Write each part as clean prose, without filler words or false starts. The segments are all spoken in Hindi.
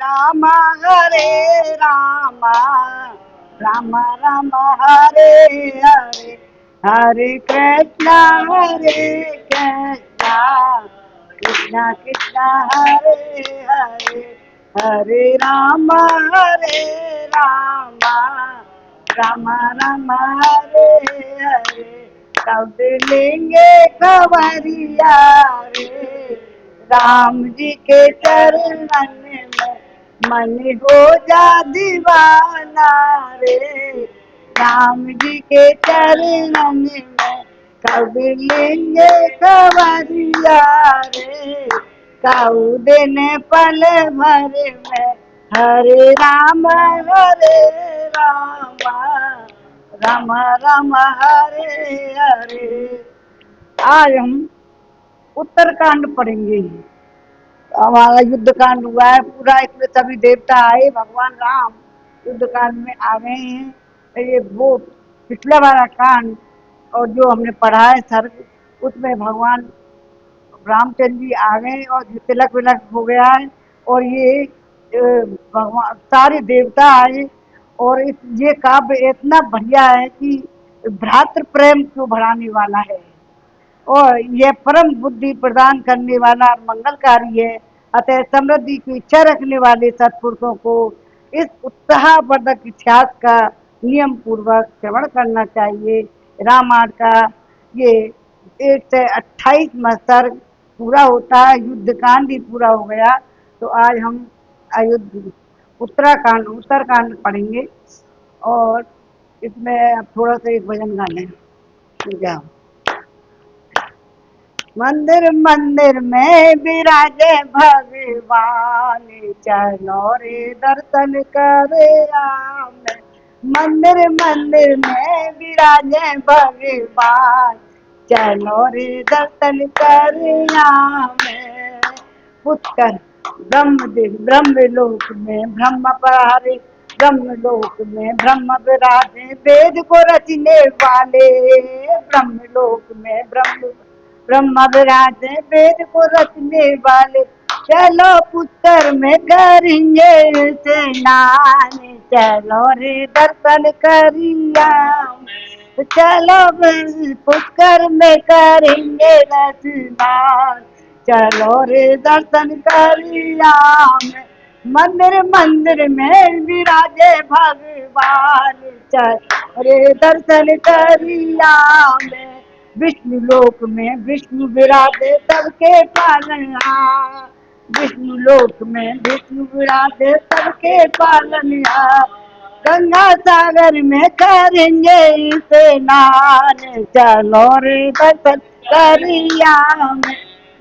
राम हरे राम राम राम हरे हरे हरे कृष्णा कृष्णा कृष्णा हरे हरे हरे राम राम राम हरे हरे कब लेंगे खबरिया रे राम जी के चरणन में मन हो जा दीवाना रे राम जी के चरणन में कब लेंगे खबरिया रे काऊ देने पल भर में हरे राम राम राम हरे हरे। आज हम उत्तरकांड पढ़ेंगे। हमारा युद्ध कांड हुआ है पूरा, इसमें सभी देवता आए, भगवान राम युद्ध कांड में आ गए हैं। तो ये वो पिछला वाला कांड और जो हमने पढ़ा है सर्ग, उसमें भगवान रामचंद्र जी आ गए और तिलक विलक हो गया है। और ये भगवान सारे देवता आए और ये काव्य इतना बढ़िया है कि भ्रातृ प्रेम को बढ़ाने वाला है और यह परम बुद्धि प्रदान करने वाला मंगलकारी है। अतः समृद्धि की इच्छा रखने वाले सत्पुरुषों को इस उत्साहवर्धक इतिहास का नियम पूर्वक श्रवण करना चाहिए। रामायण का ये 128वां सर्ग पूरा होता है, युद्ध कांड भी पूरा हो गया। तो आज हम अयोध्या उत्तरकांड पढ़ेंगे और इसमें अब थोड़ा सा एक भजन गा लें। जाओ। मंदिर मंदिर में विराजे भगवान, चलो रे दर्शन करे आम। मंदिर मंदिर में विराजे भगवान, चलो रे दर्शन करे आम। पुष्कर ब्रह्मलोक में ब्रह्म परारे, ब्रह्मलोक में ब्रह्म विराजे, वेद को रचने वाले ब्रह्मलोक में ब्रह्म विराजे, वेद को रचने वाले। चलो पुष्कर में करेंगे स्नान, चलो रे दर्शन करिया। चलो पुष्कर में करेंगे स्नान, चलो रे दर्शन करिया। मंदिर मंदिर में विराजे भगवान, चलो रे दर्शन करिया। विष्णु लोक में विष्णु विराजे सबके पालनहार, विष्णु लोक में विष्णु विराजे सबके पालनहार। गंगा सागर में करेंगे स्नान, चलो रे दर्शन करिया।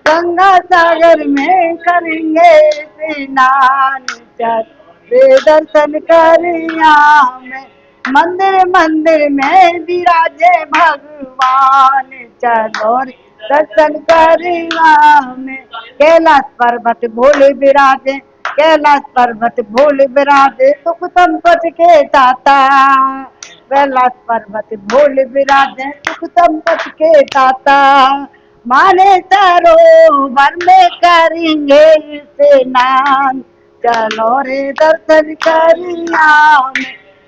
गंगा सागर में करेंगे स्नान, चलो रे दर्शन करिया। मंदिर मंदिर में विराजे भगवान, चलो दर्शन करिया। कैलाश पर्वत भोले विराजे, कैलाश पर्वत भोले विराजे, सुख संपत के दाता। कैलाश पर्वत भोले विराजे, सुख संपत के दाता। माने सरोवर में करेंगे स्नान, चलो रे दर्शन करिया।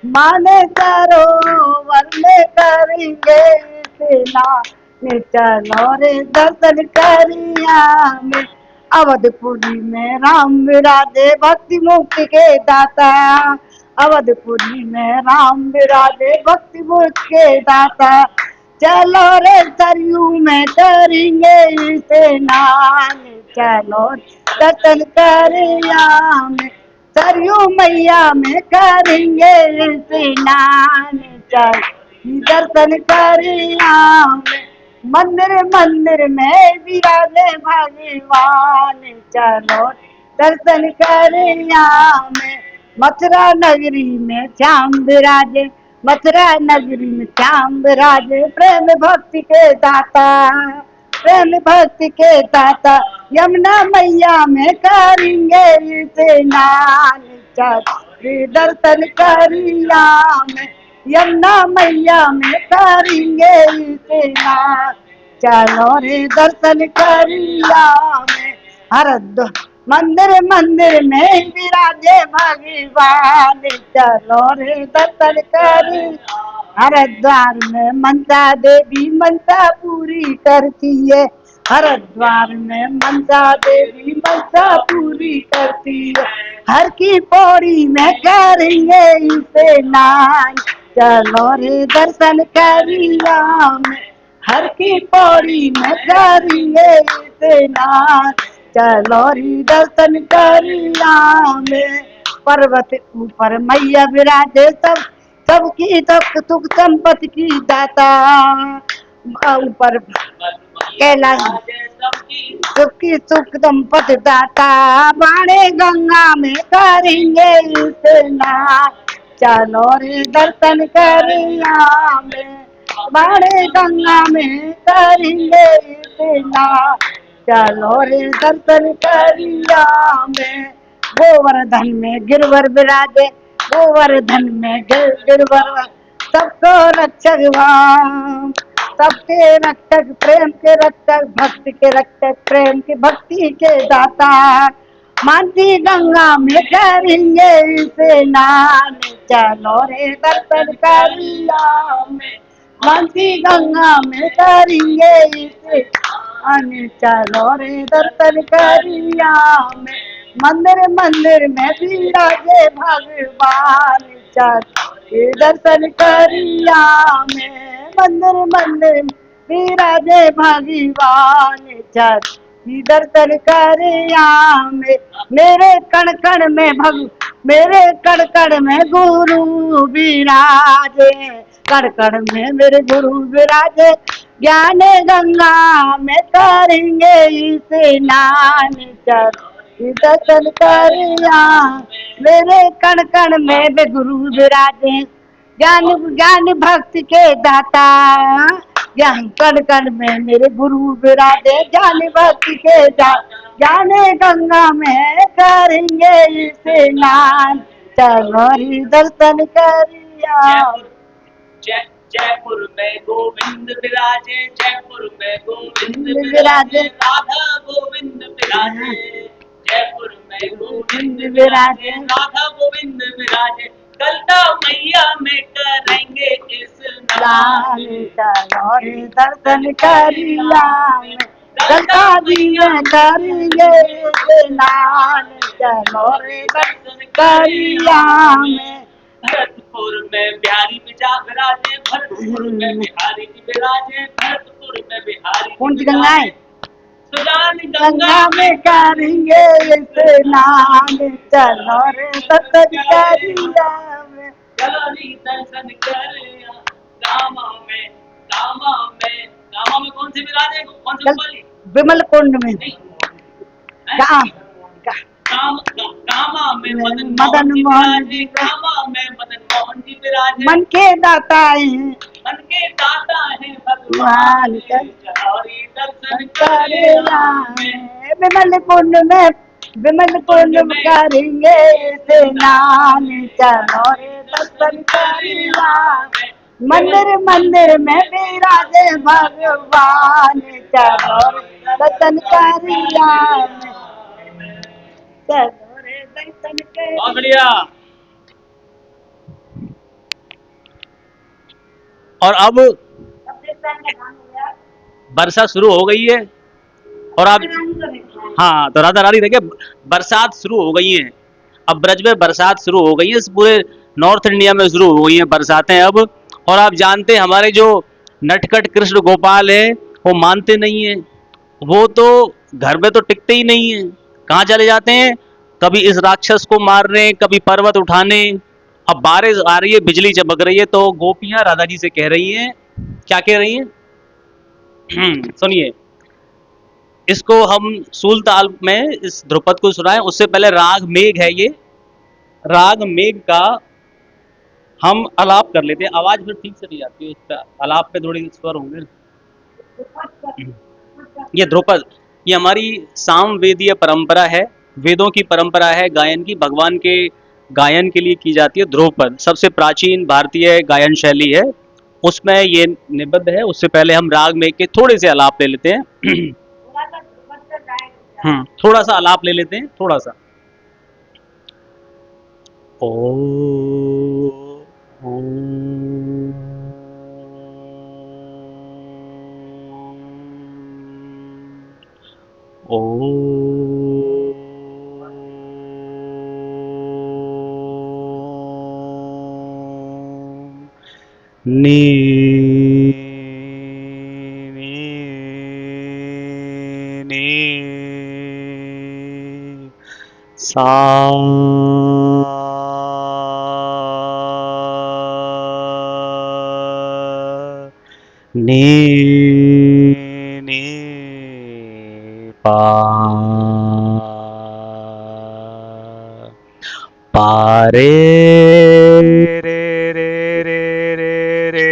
माने सरोवर में करेंगे स्नान, चलो रे दर्शन करिया। अवधपुरी में राम विराजे, भक्ति मुक्ति के दाता। अवधपुरी में राम विराजे, भक्ति मुक्ति के दाता। चलो रे सरयू में करेंगे स्नान, चलो दर्शन करिया। सरयू मैया में करेंगे स्नान, चलो दर्शन करिया। मंदिर मंदिर में विराजे भगवान, चलो दर्शन करिया। मथुरा नगरी में श्याम विराजे, मथुरा नगरी में श्याम विराजे, प्रेम भक्ति के दाता, प्रेम भक्ति के दाता। यमुना मैया में करेंगे स्नान, चलो दर्शन करिया। यमुना मैया में करेंगे स्नान, चलो रे दर्शन करिया। मंदिर मंदिर में विराजे भगवान, चलो रे दर्शन करी। हरिद्वार में मनसा देवी मनसा पूरी करती है, हरिद्वार में मनसा देवी मनसा पूरी करती है। हर की पौड़ी में करेंगे स्नान, चलो रे दर्शन करिया में। हर की पौड़ी में करेंगे स्नान, चलो रे दर्शन करिया में। पर्वत ऊपर मैया विराजे, सब सबकी दुख सुख संपत्ति की दाता। ऊपर कैलाश सुखी सुख संपत्ति दाता, बाणे गंगा में करेंगे स्नान, चलो रे दर्शन करिया में। बाणे गंगा में करेंगे स्नान, चलो रे दर्शन करिया में। गोवर्धन में गिरवर विराजे, गोवर्धन में गिरवर सबको रक्षक भगवान, सबके रक्षक प्रेम के रक्षक, भक्ति के रक्षक प्रेम की भक्ति के दाता। मानसी गंगा में करेंगे स्नान, चलो रे दर्शन करिया में। मानसी गंगा में करेंगे स्नान, चलो रे दर्शन करिया में। मंदिर मंदिर में विराजे भगवान, चलो दर्शन करिया में। मंदिर मंदिर में विराजे भगवान, चलो दर्शन करिया में। मेरे कण कण में मेरे कण कण में गुरु विराजे, कण कण में मेरे गुरु विराजे। ज्ञान गंगा में करेंगे स्नान, चलो दर्शन करिया। मेरे कण कण में भी गुरु विराजे, ज्ञान ज्ञान भक्ति के दाता। ज्ञान कण कण में मेरे गुरु विराजे, ज्ञान भक्ति के दाता। ज्ञान गंगा में करेंगे स्नान, चलो दर्शन करिया। जयपुर में गोविंद विराजे, जयपुर में गोविंद विराजे, राधा गोविंद विराजे। जयपुर में गोविंद विराजे, राधा गोविंद विराजे। कलता मैया में करेंगे स्नान, चलो दर्शन करिया में। कलता मैया करेंगे स्नान, चलो दर्शन करिया में। भरतपुर में बिहारी विराजे, भरतपुर में बिहारी विराजे, भरतपुर में बिहारी। कौन सी गंगा है? सुजान गंगा में करेंगे स्नान, चलो रे दर्शन करिया में। चलो रे दर्शन करिया। गामा में कौन से विराजे, कौन से वाली? विमल कुंड में गामा में मदन मोहन जी, गामा में मदन मोहन जी विराजे। मन के दाता है, मन के दाता है भगवान, चौरी दर्शन करिया में। विमल कुंड में करेंगे स्नान, चलो दर्शन करिया में। मंदिर मंदिर में विराजे भगवान, चलो दर्शन करिया में। चलो दर्शन करिया। बहुत बढ़िया। और अब वर्षा शुरू हो गई है, और आप हाँ तो राधा रानी देखिए बरसात शुरू हो गई है। अब ब्रज में बरसात शुरू हो गई है, इस पूरे नॉर्थ इंडिया में शुरू हो गई है बरसातें अब। और आप जानते हैं हमारे जो नटखट कृष्ण गोपाल है वो मानते नहीं है, वो तो घर में तो टिकते ही नहीं है, कहाँ चले जाते हैं, कभी इस राक्षस को मारने, कभी पर्वत उठाने। अब बारिश आ रही है, बिजली चमक रही है, तो गोपियां राधा जी से कह रही हैं, क्या कह रही हैं? सुनिए, इसको हम सूल ताल में इस ध्रुपद को सुनाए, उससे पहले राग मेघ है, ये राग मेघ का हम आलाप कर लेते हैं। आवाज फिर ठीक से नहीं आती है, इसका आलाप पे थोड़ी स्वर होंगे। ये ध्रुपद, ये हमारी सामवेदीय परंपरा है, वेदों की परंपरा है गायन की, भगवान के गायन के लिए की जाती है। ध्रुपद सबसे प्राचीन भारतीय गायन शैली है, उसमें ये निबद्ध है। उससे पहले हम राग में के थोड़े से आलाप ले लेते हैं। थोड़ा सा आलाप ले लेते हैं, थोड़ा सा। ओ ओ नी नी नी सा नी नी पा पारे रे रे रे रे रे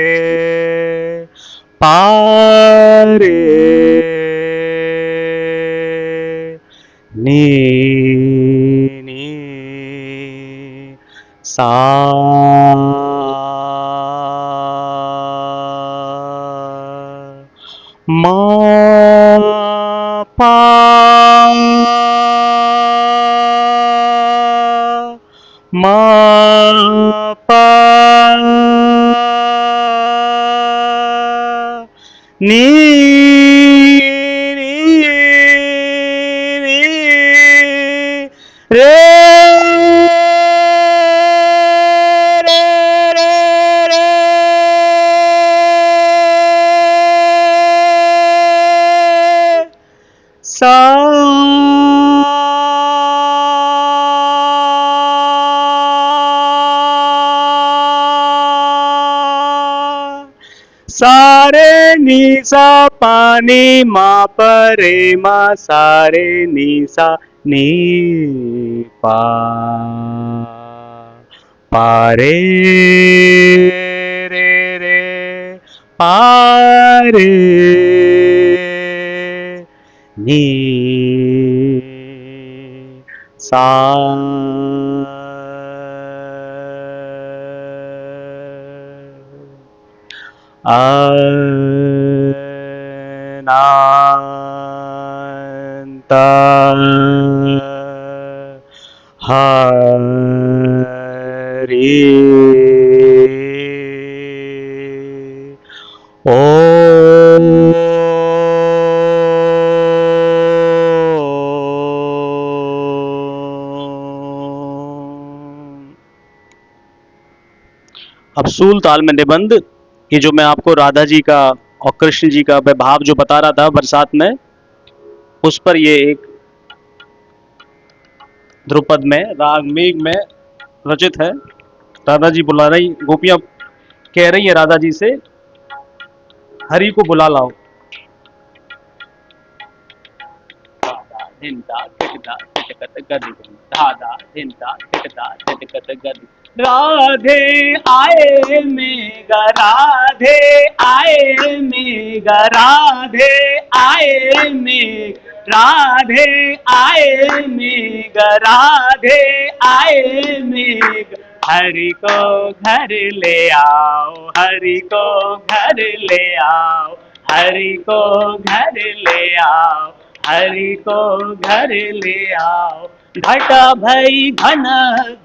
पारे नी नी सा मा पा मा पा नी नी नी रे रे रे रे सा सारे नी सा पानी मा परे मा सारे नी सा नी पा पारे रे रे पारे नी सा अनंत हरि ओ अब सूल ताल में निबंध, ये जो मैं आपको राधा जी का और कृष्ण जी का भाव जो बता रहा था बरसात में, उस पर ये एक ध्रुपद में राग मेघ में रचित है। राधा जी बुला रही, गोपियां कह रही है राधा जी से, हरि को बुला लाओ। राधे आए मेघा राधे आए मेघा राधे आए मेघ राधे आए मेघ राधे आए मेघ हरि को घर ले आओ हरि को घर ले आओ हरि को घर ले आओ हरि को घर ले आओ। घटा भई घन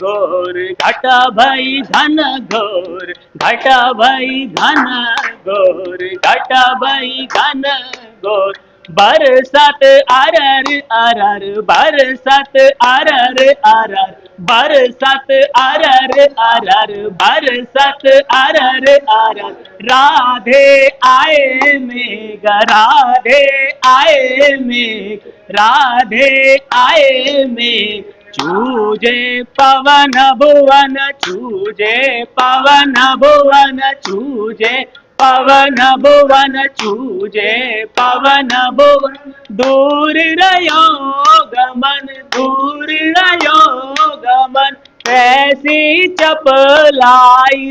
घोर घटा भई घन घोर घटा भई घन घोर घटा भई घन घोर बरसात अरर अरर बरसात अरर अरर बरसात अरर अरर बरसात अरर अरर राधे आए मेघ राधे आए मेघ राधे आए मेघ चूजे पवन भुवन चूजे पवन भुवन चूजे पवन भुवन चूजे पवन भुवन दूर रयो गमन दूर रयो गमन तैसी चपलाई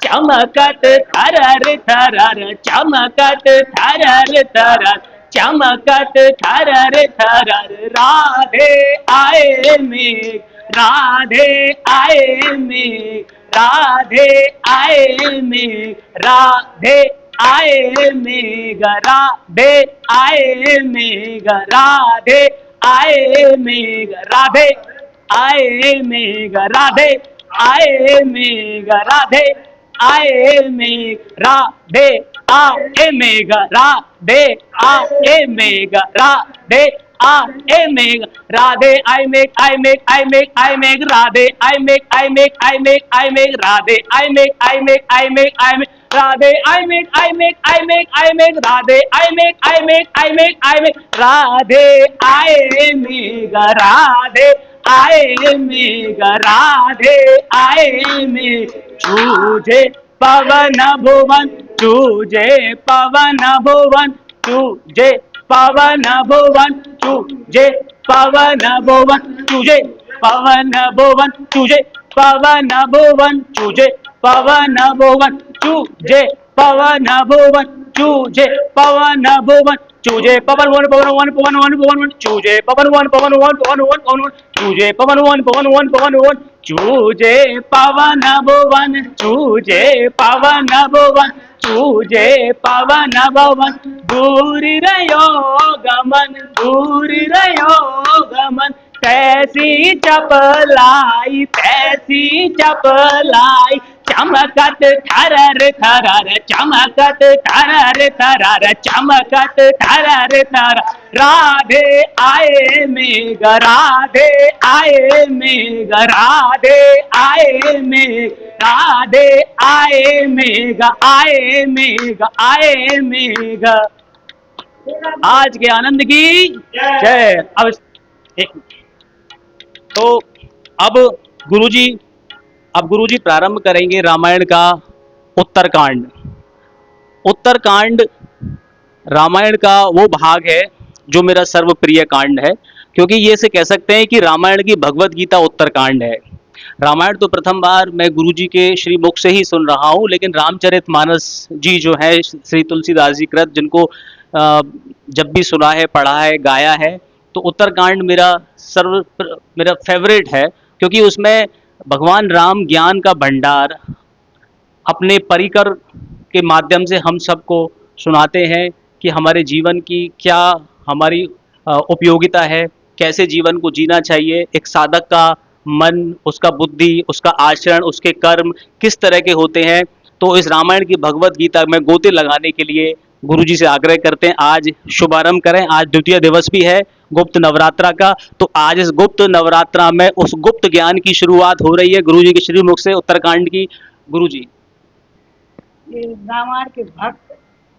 चमकत थरर थरर चमकत थरर थरर चमकत थरर थरर राधे आए मेघ राधे आए मेघ राधे आए मेघ राधे आए मेघ राधे, आए मेघ राधे, आए मेघ राधे, आए मेघ राधे, आए मेघ राधे, आए मेघ राधे, आए मेघ राधे, आए मेघ राधे, आए मेघ राधे, आई मेघ राधे, आई मेघ राधे, आई मेघ राधे, आई मेघ राधे, आई मेघ राधे, आए मेघ राधे, आए मेघ राधे, आए मेघ चूजे पवन भुवन, चूजे पवन भुवन, चूजे पवन भुवन, चूजे पवन भुवन, चूजे पवन भुवन, चूजे पवन भुवन, चूजे पवन भुवन, चूजे पवन भुवन, चूजे पवन भुवन, चूजे पवन वन पवन वन पवन वन पवन वन, चूजे पवन वन पवन वन पवन वन पवन वन, चूजे पवन वन पवन वन पवन वन, चूजे पवन भुवन, चूजे पवन भुवन, चूजे पवन भुवन, दूर रयो गमन, दूर रयो गमन, तैसी चपलाई, तैसी चपलाई, चमकत थरर थरर, चमकत थरर थरर, चमकत थरर थरर, राधे आए मेघ राधे, आए मेघ राधे, आए मेघ राधे, आए मेघ, आए मेघ, आए मेघ। आज के आनंद की जय। अब एक तो अब गुरुजी, अब गुरुजी प्रारंभ करेंगे रामायण का उत्तरकांड। उत्तरकांड रामायण का वो भाग है जो मेरा सर्वप्रिय कांड है, क्योंकि ये से कह सकते हैं कि रामायण की भगवत गीता उत्तरकांड है। रामायण तो प्रथम बार मैं गुरुजी के श्री मुख से ही सुन रहा हूँ, लेकिन रामचरितमानस जी जो है श्री तुलसीदास जी कृत, जिनको जब भी सुना है, पढ़ा है, गाया है, तो उत्तरकांड मेरा फेवरेट है, क्योंकि उसमें भगवान राम ज्ञान का भंडार अपने परिकर के माध्यम से हम सबको सुनाते हैं कि हमारे जीवन की क्या हमारी उपयोगिता है, कैसे जीवन को जीना चाहिए, एक साधक का मन, उसका बुद्धि, उसका आचरण, उसके कर्म किस तरह के होते हैं। तो इस रामायण की भगवत गीता में गोते लगाने के लिए गुरुजी से आग्रह करते हैं आज शुभारंभ करें। आज द्वितीय दिवस भी है गुप्त नवरात्रा का, तो आज इस गुप्त नवरात्रा में उस गुप्त ज्ञान की शुरुआत हो रही है गुरुजी के श्रीमुख से उत्तरकांड की। गुरुजी ये रामायण के भक्त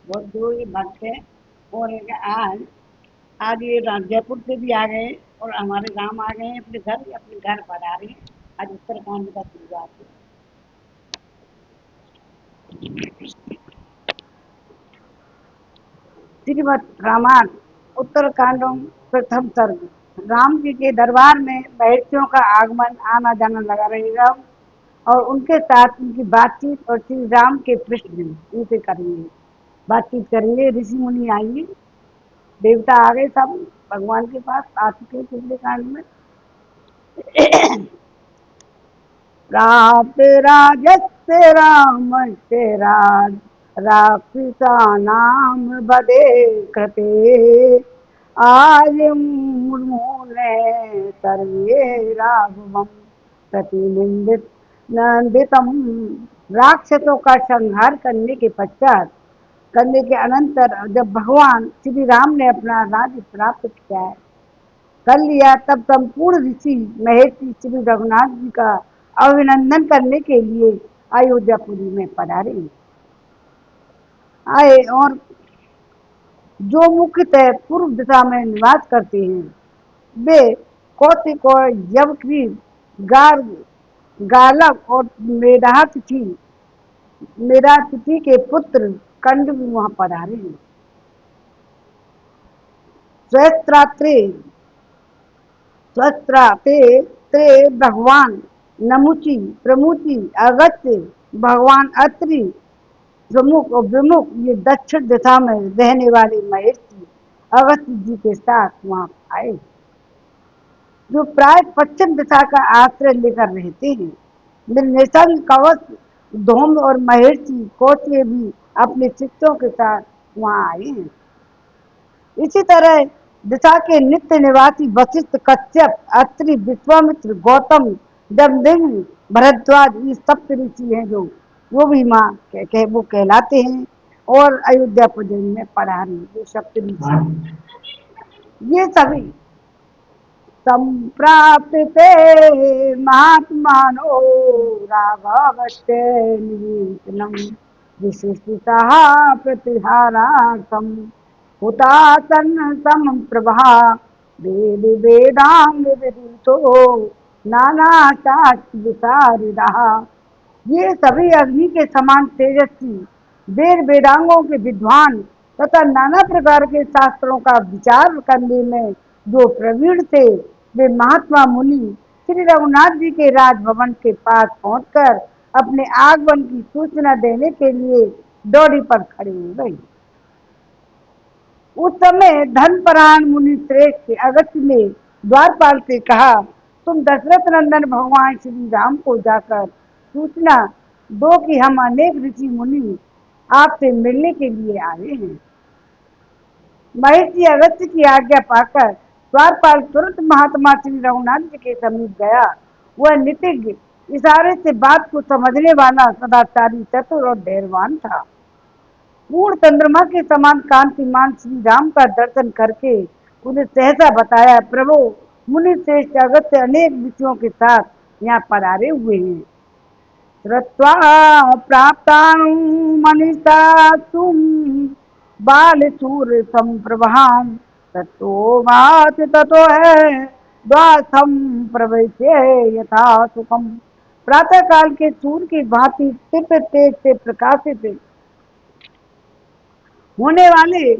बहुत दूर भक्त है, और आज ये जयपुर से भी आ गए और हमारे गांव आ गए हैं, अपने घर पर आ रहे हैं। आज उत्तरकांड का शुरुआत है। श्रीमद् रामायण उत्तरकांड प्रथम सर्ग। राम जी के दरबार में महर्षियों का आगमन आना जाना लगा रहेगा, और उनके साथ उनकी बातचीत और श्री राम के प्रश्न उनसे करेंगे, बातचीत करेंगे। ऋषि मुनि आएंगे, देवता आ गए, सब भगवान के पास आ चुके पिछले कांड में। प्राप्त राजस्य राम से राज, राक्षसा नाम बदे कृते, आज मुर्मु ने सर्वे राघवम प्रतिनिंदित नंदितम। राक्षसों का संहार करने के पश्चात, करने के अनंतर जब भगवान श्री राम ने अपना राज्य प्राप्त किया है, कर लिया, तब संपूर्ण ऋषि महर्षि श्री रघुनाथ जी का अभिनंदन करने के लिए अयोध्यापुरी में पधारे आए, और जो मुख्यतः पूर्व दिशा में निवास करते हैं वे कौशिक और यवक्रीव, गालव और मेधातिथि के पुत्र कंड भी वहां पधारे हैं। स्वस्त्राते भगवान नमुचि प्रमुचि अगत्य, भगवान अत्रि प्रमुख और विमुख, ये दक्षिण दिशा में रहने वाले महर्षि अगस्त्य जी के साथ वहां आए, जो प्राय पश्चिम दिशा का आश्रय लेकर रहते हैं। निसंग कवच धूम और महर्षि कौशे भी अपने शिष्यों के साथ वहाँ आए हैं। इसी तरह दिशा के नित्य निवासी वशिष्ठ, कश्यप, अत्रि, विश्वामित्र, गौतम, जमदग्नि, भरद्वाज, ये सप्त ऋषि हैं जो वो भी माँ वो कहलाते हैं। और अयोध्या पुजन में पधारी जो सप्त ऋषि हैं, ये सभी संप्राप्त ते महात्मानो राघवस्य निवेशनम विशिष्टतः प्रतिहारार्थम हुतासन समं प्रभा वेद वेदांग विदितो नाना शास्त्र विशारदः। ये सभी अग्नि के समान तेजस्वी, वेद वेदांगों के विद्वान तथा नाना प्रकार के शास्त्रों का विचार करने में जो प्रवीण थे, वे महात्मा मुनि श्री रघुनाथ जी के राजभवन के पास पहुंचकर अपने आगमन की सूचना देने के लिए डोरी पर खड़े हो गए। उस समय धर्मपरायण मुनि श्रेष्ठ अगस्त्य ने द्वारपाल से कहा, तुम दशरथ नंदन भगवान श्री राम को जाकर सूचना दो कि हम अनेक ऋषि मुनि आपसे मिलने के लिए आए हैं। महर्षि अगस्त्य की आज्ञा पाकर द्वारपाल तुरंत महात्मा श्री रघुनाथ जी के समीप गया। वह नितिज्ञ, इशारे से बात को समझने वाला, सदाचारी, चतुर और धैर्यवान था। पूर्ण चंद्रमा के समान कांतिमान श्री राम का दर्शन करके उन्हें सहसा बताया, प्रभु मुनि श्रेष्ठ अगस्त्य अनेक विषयों के साथ यहाँ पधारे हुए हैं। श्रुत्वा प्राप्तान् मनीषा तुम बालसूर संप्रभाम तत्वाच ततो है द्वासम प्रवेश्य यथा सुखम। प्रातः काल के सूर्य की भांति तीव्र तेज से प्रकाशित होने वाले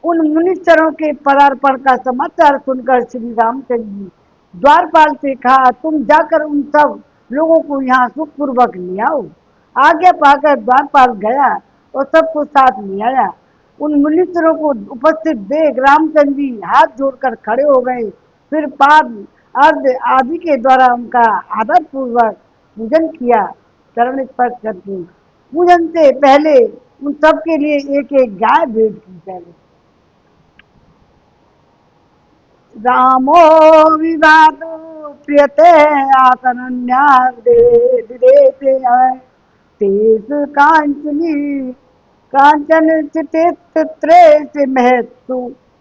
उन मुनीश्वरों के पदार्पण का समाचार सुनकर श्री रामचंद्र जी द्वारपाल से कहा, तुम जाकर उन सब लोगों को यहाँ सुखपूर्वक ले आओ। आज्ञा पाकर द्वारपाल गया और सबको साथ ले आया। उन मुनीश्वरों को उपस्थित देख रामचंद्र जी हाथ जोड़कर खड़े हो गए। फिर पाद अर्ध आदि के द्वारा उनका आदर पूर्वक पूजन किया। चरण स्पर्श करके पूजन से पहले उन सब के लिए एक एक गाय भेंट की। पहले रामो विवादो प्रियते आसनन्यास देते तेज कांचनी कांचन चित्रे से महत्सु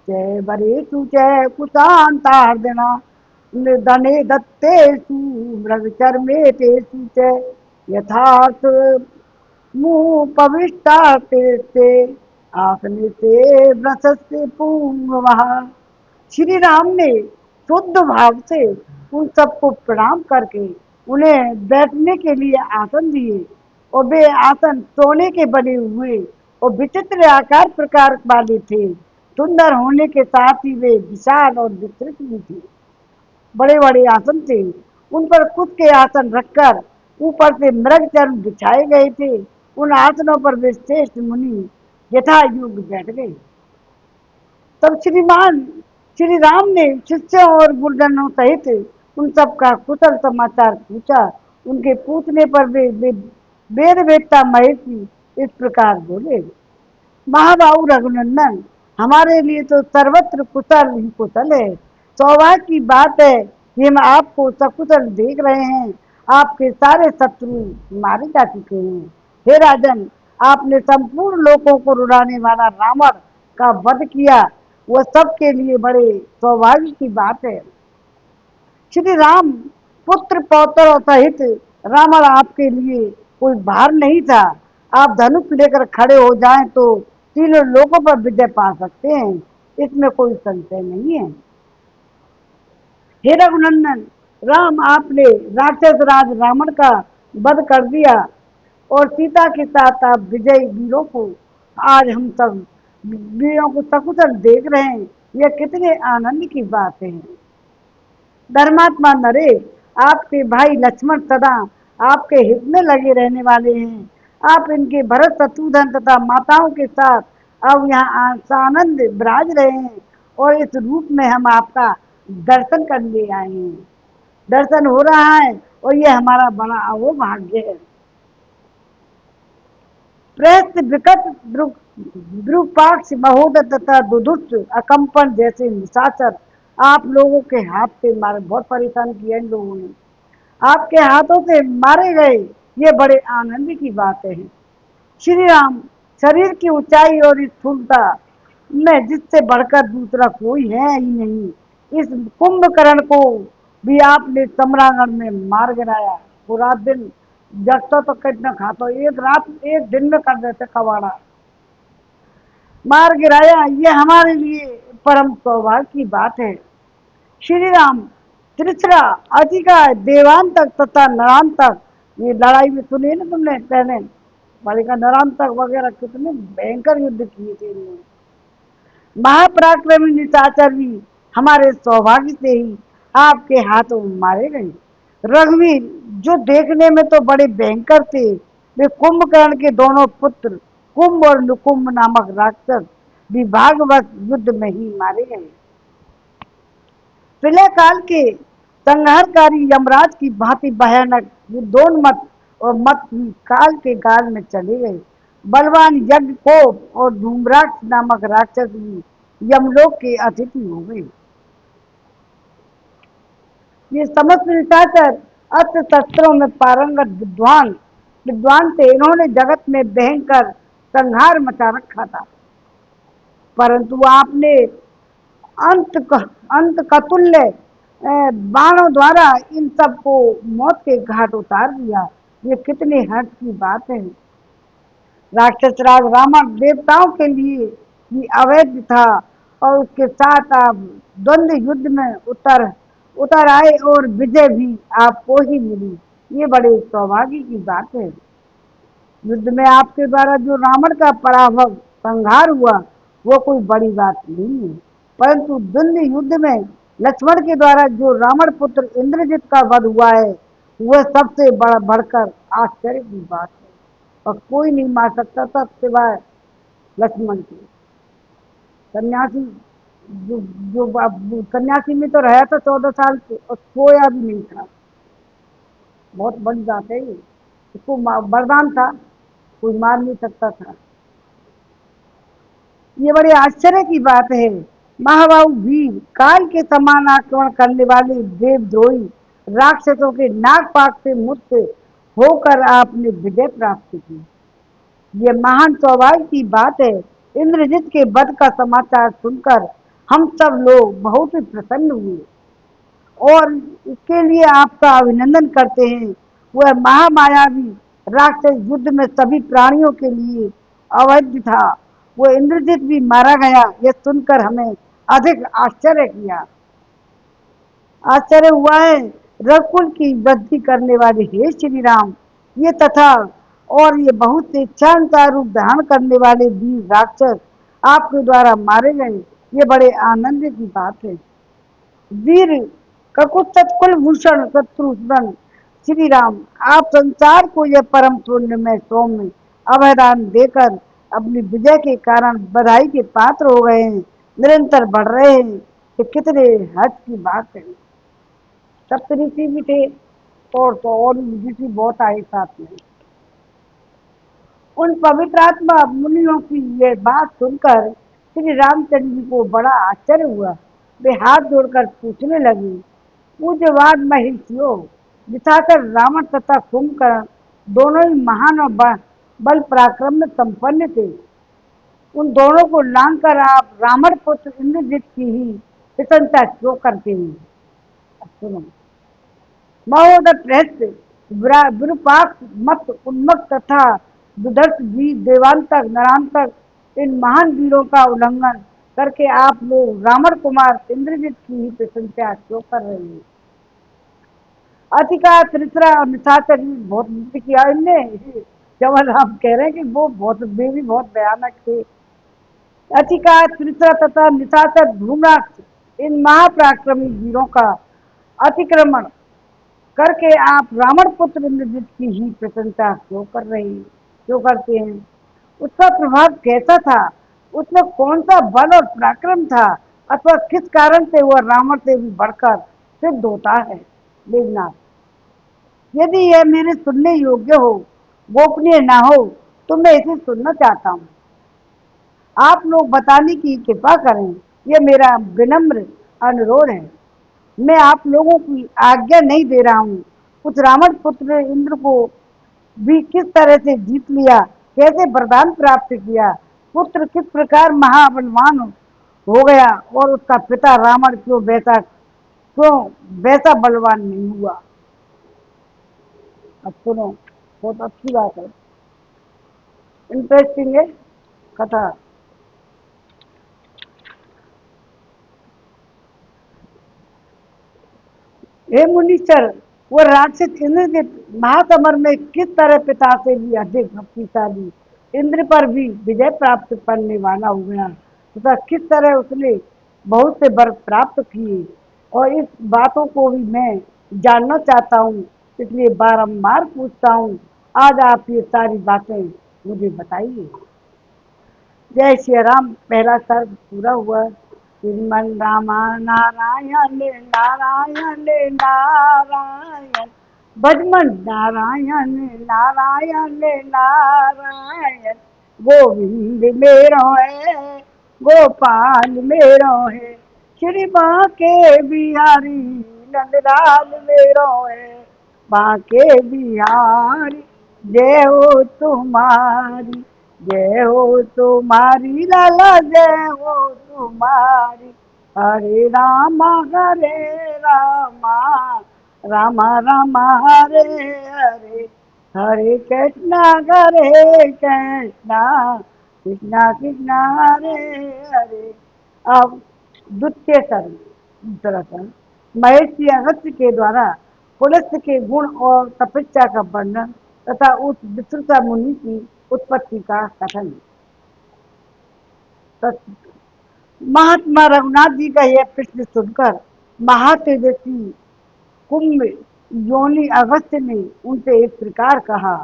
जय बरेसु जय कुशांतार्दना दने दत्तेषु मृगचर्मेतेषु च यथार्थ मुँह पविष्टा ते आसने से व्रतस्य पूर्वः। श्री राम ने शुद्ध भाव से उन सबको प्रणाम करके उन्हें बैठने के लिए आसन दिए और वे आसन सोने के बने हुए और विचित्र आकार प्रकार वाले थे। सुंदर होने के साथ ही वे विशाल और विस्तृत भी थे। बड़े बड़े आसन थे, उन पर खुद के आसन रखकर ऊपर से मृग चर्म बिछाए गए थे। उन आसनों पर वे श्रेष्ठ मुनि यथा युग बैठ गए। तब श्री राम ने शिष्यों और गुरुजनों सहित उन सब का कुशल समाचार पूछा। उनके पूछने पर वे वेद वेदता महर्षि इस प्रकार बोले, महाबाहु रघुनंदन, हमारे लिए तो सर्वत्र कुशल ही कुशल है। सौभाग्य की बात है कि हम आपको सकुशल देख रहे हैं। आपके सारे शत्रु मारे जा चुके हैं। हे राजन, आपने संपूर्ण लोगों को रुलाने वाला रावण का वध किया, वह सबके लिए बड़े सौभाग्य की बात है। श्री राम पुत्र पौत्र सहित रावण आपके लिए कोई भार नहीं था। आप धनुष लेकर खड़े हो जाएं तो तीनों लोगों पर विजय पा सकते हैं, इसमें कोई संशय नहीं है। हे रघुनंदन, राम आपने राक्षस राज रावण का वध कर दिया और सीता के साथ आप विजयी वीरों को आज हम सब वीरों को सकुशल देख रहे हैं। यह कितने आनंद की बात है। धर्मात्मा नरेश, आपके भाई लक्ष्मण सदा आपके हित में लगे रहने वाले हैं। आप इनके भरत शत्रुघ्न तथा माताओं के साथ अब यहाँ आनंद विराज रहे हैं और इस रूप में हम आपका दर्शन करने आए हैं। दर्शन हो रहा है और ये हमारा बड़ा अहोभाग्य है। प्रहस्त विकट विरूपाक्ष महोदय तथा दुदुष्ट अकंपन जैसे निशाचर आप लोगों के हाथ से मारे, बहुत परेशान किया इन लोगों ने, आपके हाथों से मारे गए, ये बड़े आनंद की बात है। श्री राम, शरीर की ऊंचाई और स्थूलता में जिससे बढ़कर दूसरा कोई है ही नहीं, इस कुंभकर्ण को भी आपने सम्रांगण में मार गिराया। पूरा दिन जगता तो कितना खाता, एक रात एक दिन में कर देते कबाड़ा, मार गिराया, ये हमारे लिए परम सौभाग्य की बात है। श्री राम, त्रिसरा अधिका देवांतक तथा नरांतक, ये लड़ाई में सुने ना तुमने पहले वाले का, नरांतक वगैरह कितने भयंकर युद्ध किए थे इन्होंने। महापराक्रमी निशाचर भी हमारे सौभाग्य से ही आपके हाथों में मारे गए। रघुवीर, जो देखने में तो बड़े भयंकर थे, वे कुंभकर्ण के दोनों पुत्र कुंभ और नुकुंभ नामक राक्षस भी भागवत युद्ध में ही मारे गए। प्रलय काल के संहारकारी यमराज की भांति भयानक युद्धोन्मत्त और मत ही काल के काल में चले गए। बलवान यज्ञ कोप और धूम्राक्ष नामक राक्षस भी यमलोक के अतिथि हो गए। ये समस्त निशाचर अस्त्र शस्त्रों में पारंगत विद्वान विद्वान थे, इन्होंने जगत में भयंकर संहार मचा रखा था, परंतु आपने अंत कतुल्य बाणों द्वारा इन सबको मौत के घाट उतार दिया। ये कितने हर्ष की बात है। राक्षस राज रावण देवताओं के लिए ही अवैध था, और उसके साथ आप द्वंद्व युद्ध में उतर उतर आए और विजय भी आपको ही मिली, ये बड़े सौभाग्य की बात है। युद्ध में आपके द्वारा जो रावण का पराभव संहार हुआ, वो कोई बड़ी बात नहीं है, परंतु द्वंद्व युद्ध में लक्ष्मण के द्वारा जो रावण पुत्र इंद्रजित का वध हुआ है, वह सबसे बढ़कर आश्चर्य की बात है, और कोई नहीं मार सकता था सिवाय लक्ष्मण के। सन्यासी जो जो सन्यासी में तो रहा था 14 साल से, और सोया भी नहीं था, बहुत बड़ी बात है ये। उसको वरदान था, कोई मार नहीं सकता था, ये बड़े आश्चर्य की बात है। महाबाहु वीर, काल के समान आक्रमण करने वाले देवद्रोही राक्षसों के नागपाक से मुक्त होकर आपने विजय प्राप्त की, ये महान सौभाग्य की बात है। इंद्रजित के वध का समाचार सुनकर हम सब लोग बहुत ही प्रसन्न हुए, और इसके लिए आपका अभिनंदन करते हैं। वह महामायावी राक्षस युद्ध में सभी प्राणियों के लिए अवैध था, वो इंद्रजित भी मारा गया, यह सुनकर हमें अधिक आश्चर्य हुआ है। रघुकुल की वृद्धि करने वाले हे श्री राम, ये तथा और ये बहुत से इच्छानुसार रूप धारण करने वाले वीर राक्षस आपके द्वारा मारे गए, ये बड़े आनंद की बात है। वीर ककुत्सत भूषण शत्रुघ्न, श्री राम, आप संसार को यह परम पुण्य में सौम्य अभयदान देकर अपनी विजय के कारण बधाई के पात्र हो गए हैं, निरंतर बढ़ रहे हैं, ये कितने हर्ष की बात है। सप्तऋषि भी थे, और तो और ऋषि बहुत आए साथ में। उन पवित्र आत्मा मुनियों की यह बात सुनकर श्री रामचंद्र जी को बड़ा आश्चर्य हुआ। वे हाथ जोड़कर पूछने लगे, पूज्यवाद महिषियों, निशाचर रावण तथा कुंभकर्ण दोनों ही महान और बल पराक्रम में संपन्न थे, उन दोनों को लांघकर आप रावण पुत्र इंद्रजित की ही प्रशंसा क्यों करते हैं? सुनो, महोदय प्रहस्त विरूपाक्ष मत उन्मत्त तथा दुधर्ष वीर देवांतक नरांतक, इन महान वीरों का उल्लंघन करके आप लोग रावण कुमार इंद्रजित की ही प्रशंसा क्यों कर रहे हैं? अतिका त्रिसरा और निशाचर बहुत युद्ध किया इनने, केवल हम कह रहे हैं कि वो वे भी बहुत भयानक थे। अतिका त्रिसरा तथा निशाचर धूम्राक्ष, इन महापराक्रमी वीरों का अतिक्रमण करके आप रावण पुत्र इंद्रजित की ही प्रशंसा क्यों करते हैं? उसका प्रभाव कैसा था? उसमें कौन सा बल और पराक्रम था, अथवा किस कारण से वह रावण से भी बढ़कर सिद्ध होता है? देवनाथ, यदि यह मेरे सुनने योग्य हो, गोपनीय ना हो, तो मैं इसे सुनना चाहता हूँ। आप लोग बताने की कृपा करें, ये मेरा विनम्र अनुरोध है। मैं आप लोगों की आज्ञा नहीं दे रहा हूँ। उस रावण पुत्र इंद्र को भी किस तरह से जीत लिया, कैसे वरदान प्राप्त किया, पुत्र किस प्रकार महाबलवान हो गया, और उसका पिता रावण क्यों वैसा बलवान नहीं हुआ। अब सुनो, बहुत अच्छी बात है, इंटरेस्टिंग है कथा। हे मुनीश्वर, वो राक्षस इंद्र के महासमर में किस तरह पिता से भी अधिक शक्तिशाली इंद्र पर भी विजय प्राप्त करने वाला हो गया, तथा किस तरह उसने बहुत से वर प्राप्त किए, और इस बातों को भी मैं जानना चाहता हूँ, इसलिए बारंबार पूछता हूँ। आज आप ये सारी बातें मुझे बताइए। जय श्री राम पहला सर्ग पूरा हुआ। श्रीमन रामा नारायण नारायण नारायण, भजमन नारायण नारायण नारायण, गोविंद मेरो है गोपाल मेरो है, श्री बाके बिहारी नंदलाल मेरो है, बाके बिहारी जय हो तुम्हारी, जय हो तुम्हारी लाला जय हो तुम्हारी, हरे रामा रामा रामा हरे हरे, हरे कृष्णा कृष्णा कृष्णा हरे हरे। अब द्वितीय सर्ग दूसरा सर्ग, महर्षि अगस्त्य के द्वारा पुलस्त्य के गुण और तपस्या का वर्णन तथा उस विश्रुता मुनि की उत्पत्ति का कथन। महात्मा रघुनाथ जी का यह प्रश्न सुनकर महातेजस्वी कुंभ योनि अगस्त्य ने उनसे इस प्रकार कहा।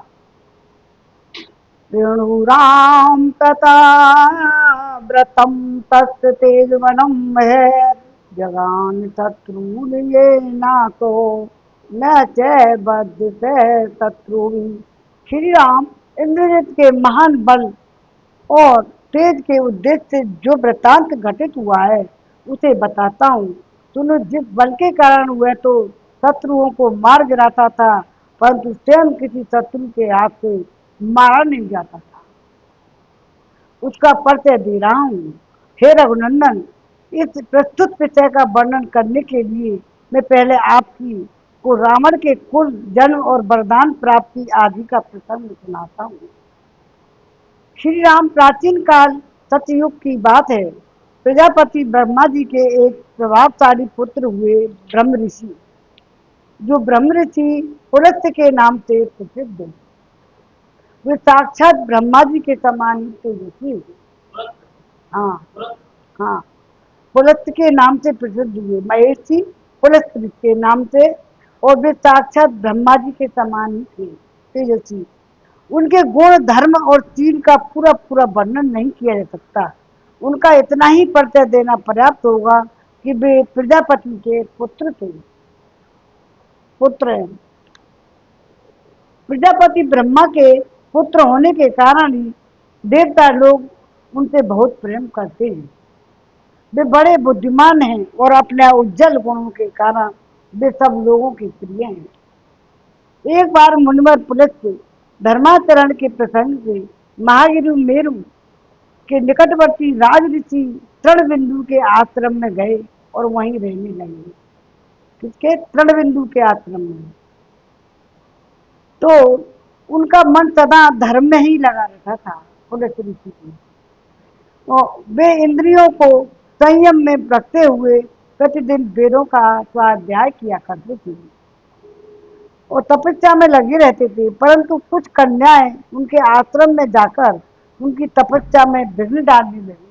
रेणुराम तथा व्रतम तस् तेजवनम है, जगान शत्रुन ये नाको न च बद्ध से शत्रु। श्री राम इंद्रजित के महान बल और तेज के उद्देश्य से जो वृत्तांत घटित हुआ है उसे बताता हूँ। सुनो, जिस बल के कारण वह तो शत्रुओं को मार गिराता था, परंतु स्वयं किसी शत्रु के हाथ से मारा नहीं जाता था, उसका परिचय दे रहा हूँ। हे रघुनंदन, इस प्रस्तुत विषय का वर्णन करने के लिए मैं पहले आपकी को रावण के कुल जन्म और वरदान प्राप्ति आदि का प्रसंग सुनाता हूँ। श्री राम प्राचीन काल सतयुग की बात है। प्रजापति ब्रह्मा जी के एक प्रभावशाली पुत्र हुए ब्रह्म ऋषि, जो ब्रह्म ऋषि पुलस्त्य के नाम से प्रसिद्ध है। वे साक्षात ब्रह्मा जी के समान तेजस्वी हुए। हाँ हाँ, पुलस्त्य के नाम से प्रसिद्ध हुए, महेशी पुलस्त्य के नाम से, और वे साक्षात ब्रह्मा जी के समान ही थे, तेजस्वी। उनके गुण धर्म और शील का पूरा पूरा वर्णन नहीं किया जा सकता। उनका इतना ही परिचय देना पर्याप्त होगा कि वे प्रजापति के पुत्र हैं। प्रजापति ब्रह्मा के पुत्र होने के कारण ही देवता लोग उनसे बहुत प्रेम करते हैं। वे बड़े बुद्धिमान हैं और अपने उज्जवल गुणों के कारण वे सब लोगों के प्रिय हैं। एक बार मुनिवर पुलस्त्य धर्माचरण के प्रसंग से महागिरि मेरु के निकटवर्ती राज ऋषि तृणबिंदु के आश्रम में गए और वहीं रहने लगे। किसके? तृणबिंदु के आश्रम में। तो उनका मन सदा धर्म में ही लगा रहता था। पुलस्त्य ऋषि को तो वे इंद्रियों को संयम में रखते हुए प्रतिदिन वेदों का स्वाध्याय किया करते थे और तपस्या में लगे रहते थे, परंतु कुछ कन्याएं उनके आश्रम में जाकर उनकी तपस्या में विघ्न डालने लगी।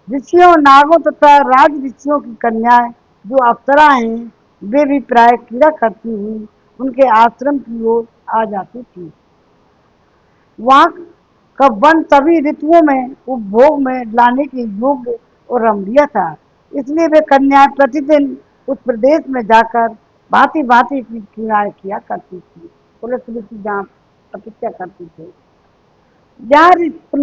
ऋषियों, नागों तथा राज ऋषियों की कन्याएं जो अप्सरा हैं, वे भी प्राय क्रीड़ा करती हुई उनके आश्रम की ओर आ जाती थी। वहाँ का वन सभी ऋतुओं में उपभोग में लाने के योग्य और रमणीय था, इसलिए वे कन्याएं प्रतिदिन उस प्रदेश में जाकर भांति भांति की क्रियाएं किया करती थी। पुलस्त्य ऋषि जहाँ तपस्या करते थे जहाँ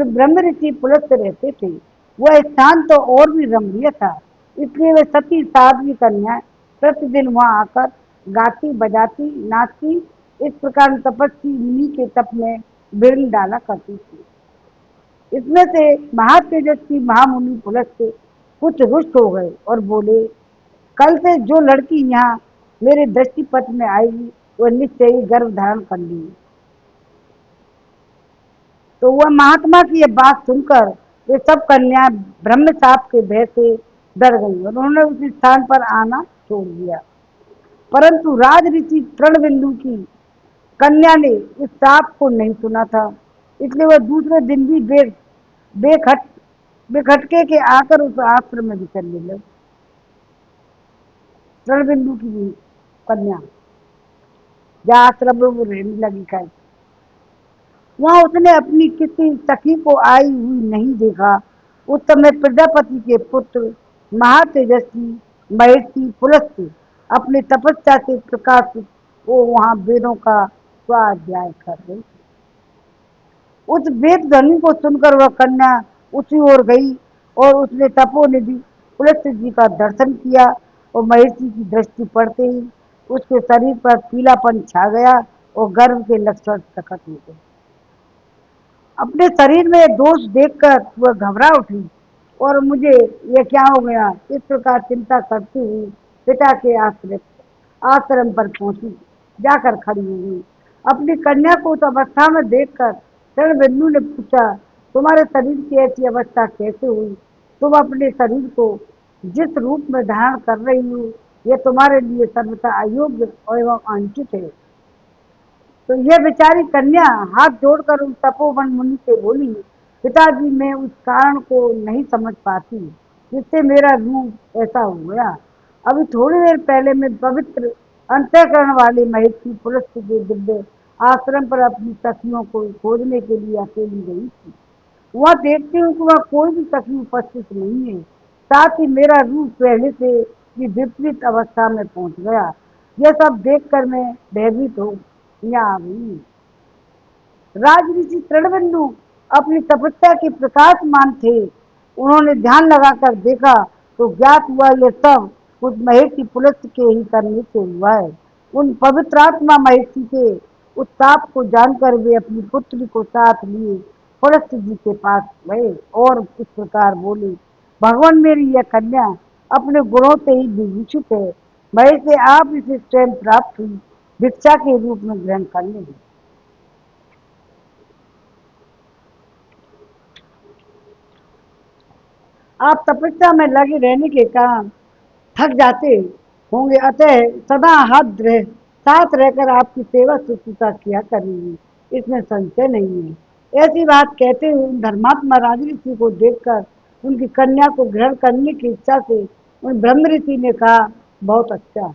ब्रह्म ऋषि पुलस्त रहते थे वह स्थान तो और भी रमणीय था, इसलिए वे सती साध्वी कन्या प्रतिदिन वहाँ आकर गाती बजाती नाचती इस प्रकार तपस्वी मुनि के तप में बिरन डाला करती थी। इसमें से महातेजस्वी महामुनि पुलस्त कुछ रुष्ट हो गए और बोले, कल से जो लड़की यहाँ मेरे दृष्टिपथ में आएगी वह निश्चय ही गर्भ धारण कर लेगी। तो वह महात्मा की यह बात सुनकर वे सब कन्याएं ब्रह्म साप के भय से डर गई और उन्होंने उस स्थान पर आना छोड़ दिया। परंतु राज ऋषि तृणबिंदु की कन्या ने इस साप को नहीं सुना था, इसलिए वह दूसरे दिन भी बेखट बेखटके के आकर उस आश्रम में विचरने लगे। तृणबिंदु की कन्या जहाँ आश्रम में वो रहने लगी कर वहां उसने अपनी किसी सखी को आई हुई नहीं देखा। उस समय प्रजापति के पुत्र महातेजस्वी महर्षि पुलस्त अपने तपस्या से प्रकाशित वो वहां वेदों का स्वाध्याय कर रहे। उस वेद ध्वनि को सुनकर वह कन्या उसी ओर गई और उसने तपोनिधि पुलस्त जी का दर्शन किया और महर्षि की दृष्टि पड़ते ही उसके शरीर पर पीलापन छा गया और गर्भ के लक्षण प्रकट हो गए। अपने शरीर में दोष देखकर वह घबरा उठी और मुझे ये क्या हो गया इस प्रकार चिंता करती हुई पिता के आश्रम पर पहुंची, जाकर खड़ी हो गई। अपनी कन्या को उस अवस्था में देखकर तृणबिंदु ने पूछा, तुम्हारे शरीर की ऐसी अवस्था कैसे हुई? तुम अपने शरीर को जिस रूप में धारण कर रही हो यह तुम्हारे लिए सर्वथा अयोग्य एवं अनुचित है। तो यह बेचारी कन्या हाथ जोड़कर उस तपोवन मुनि से बोली, पिताजी मैं उस कारण को नहीं समझ पाती जिससे मेरा रूप ऐसा हो गया। अभी थोड़ी देर पहले मैं पवित्र अंतःकरण वाले महर्षि पुलस्त के दिव्य आश्रम पर अपनी सखियों को खोजने के लिए अकेली गई थी। वह देखती हूँ कि वह कोई भी सखी उपस्थित नहीं है, साथ ही मेरा रूप पहले से ही विपरीत अवस्था में पहुंच गया। यह सब देखकर मैं भयभीत हो यहाँ आ गई। राजऋषि तृणबिंदु अपनी तपस्या के प्रकाशमान थे। उन्होंने ध्यान लगाकर देखा तो ज्ञात हुआ यह सब उस महर्षि पुलस्त के ही करने से हुआ है। उन पवित्रात्मा महर्षि के उस ताप को जानकर वे अपनी पुत्री को साथ लिए पुलस्त जी के पास गए और इस प्रकार बोले, भगवान मेरी यह कन्या अपने गुणों से ही विभूषित है, भय से आप इसे स्वयं प्राप्त हुई भिक्षा के रूप में ग्रहण कर लेंगे। आप तपस्या में लगे रहने के कारण थक जाते होंगे, अतः सदा साथ रहकर आपकी सेवा शुश्रूषा किया करेंगी, इसमें संशय नहीं है। ऐसी बात कहते हुए धर्मात्मा राजऋषि को देखकर उनकी कन्या को ग्रहण करने की इच्छा से उन ब्रह्म ऋषि ने कहा, बहुत अच्छा।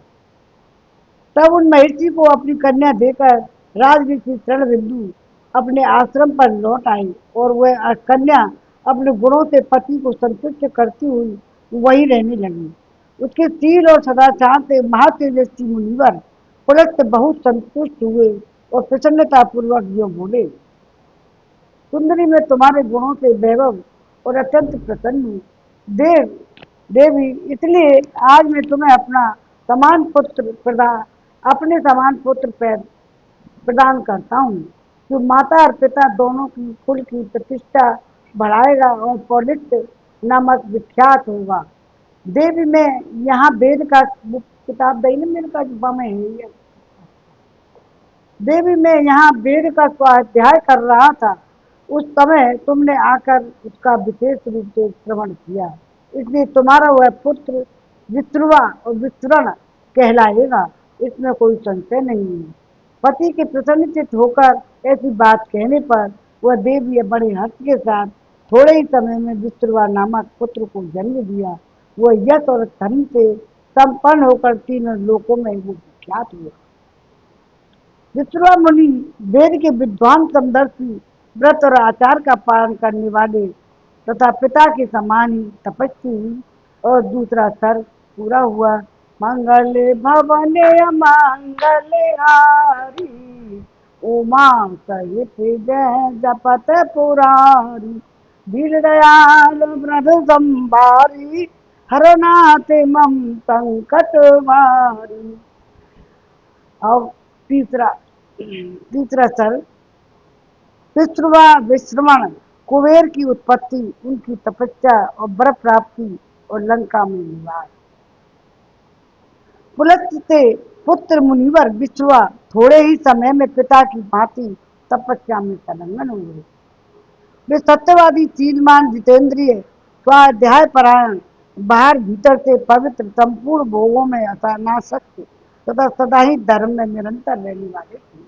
तब उन महर्षि को अपनी कन्या देकर राजऋषि तृणबिंदु अपने आश्रम पर लौट आई और वह कन्या अपने गुणों से पति को संतुष्ट करती हुई वहीं रहने लगी। उसके शील और सदाचार से महातेजस्वी मुनिवर पुलस्त बहुत संतुष्ट हुए और प्रसन्नता पूर्वक यो बोले, सुंदरी में तुम्हारे गुणों से वैभव और अत्यंत प्रसन्न हूँ। देवी इसलिए आज मैं तुम्हें अपने समान पुत्र प्रदान करता हूँ जो माता और पिता दोनों की कुल की प्रतिष्ठा बढ़ाएगा और पौलित्र नामक विख्यात होगा। देवी मैं यहाँ वेद का किताब दई न मेरे का जुबा में है। देवी मैं यहाँ वेद का स्वाध्याय कर रहा था, उस समय तुमने आकर उसका विशेष रूप से श्रवण किया, इसलिए तुम्हारा वह पुत्र विश्रुवा और विस्तृण कहलाएगा, इसमें कोई संशय नहीं है। पति के प्रसन्नचित होकर ऐसी बात कहने पर वह देवी बड़े हर्ष के साथ थोड़े ही समय में विश्रुवा नामक पुत्र को जन्म दिया। वह यश और धन से संपन्न होकर तीनों लोकों में वो विख्यात हुआ। विश्रुवा मुनि वेद के विद्वान समदर्शी व्रत और आचार का पालन करने वाले तथा पिता के समान ही तपस्वी और दूसरा सर्ग पूरा हुआ। मंगल भवन मंगल हारी उमा सहित जय जपत पुरारी, दीन दयाल व्रत संभारी, हरनाथ मम संकट मारी। और तीसरा तीसरा स्तर, विश्रवा विश्रमण, कुबेर की उत्पत्ति, उनकी तपस्या और वर प्राप्ति और लंका में निवास। पुलस्त्य से पुत्र मुनिवर विश्रवा थोड़े ही समय में पिता की भांति तपस्या में संलग्न हुए। वे सत्यवादी, शीलमान, जितेंद्रिय, स्वाध्याय परायण, बाहर भीतर से पवित्र, संपूर्ण भोगों में अनासक्त तथा सदा ही धर्म में निरंतर रहने वाले थे।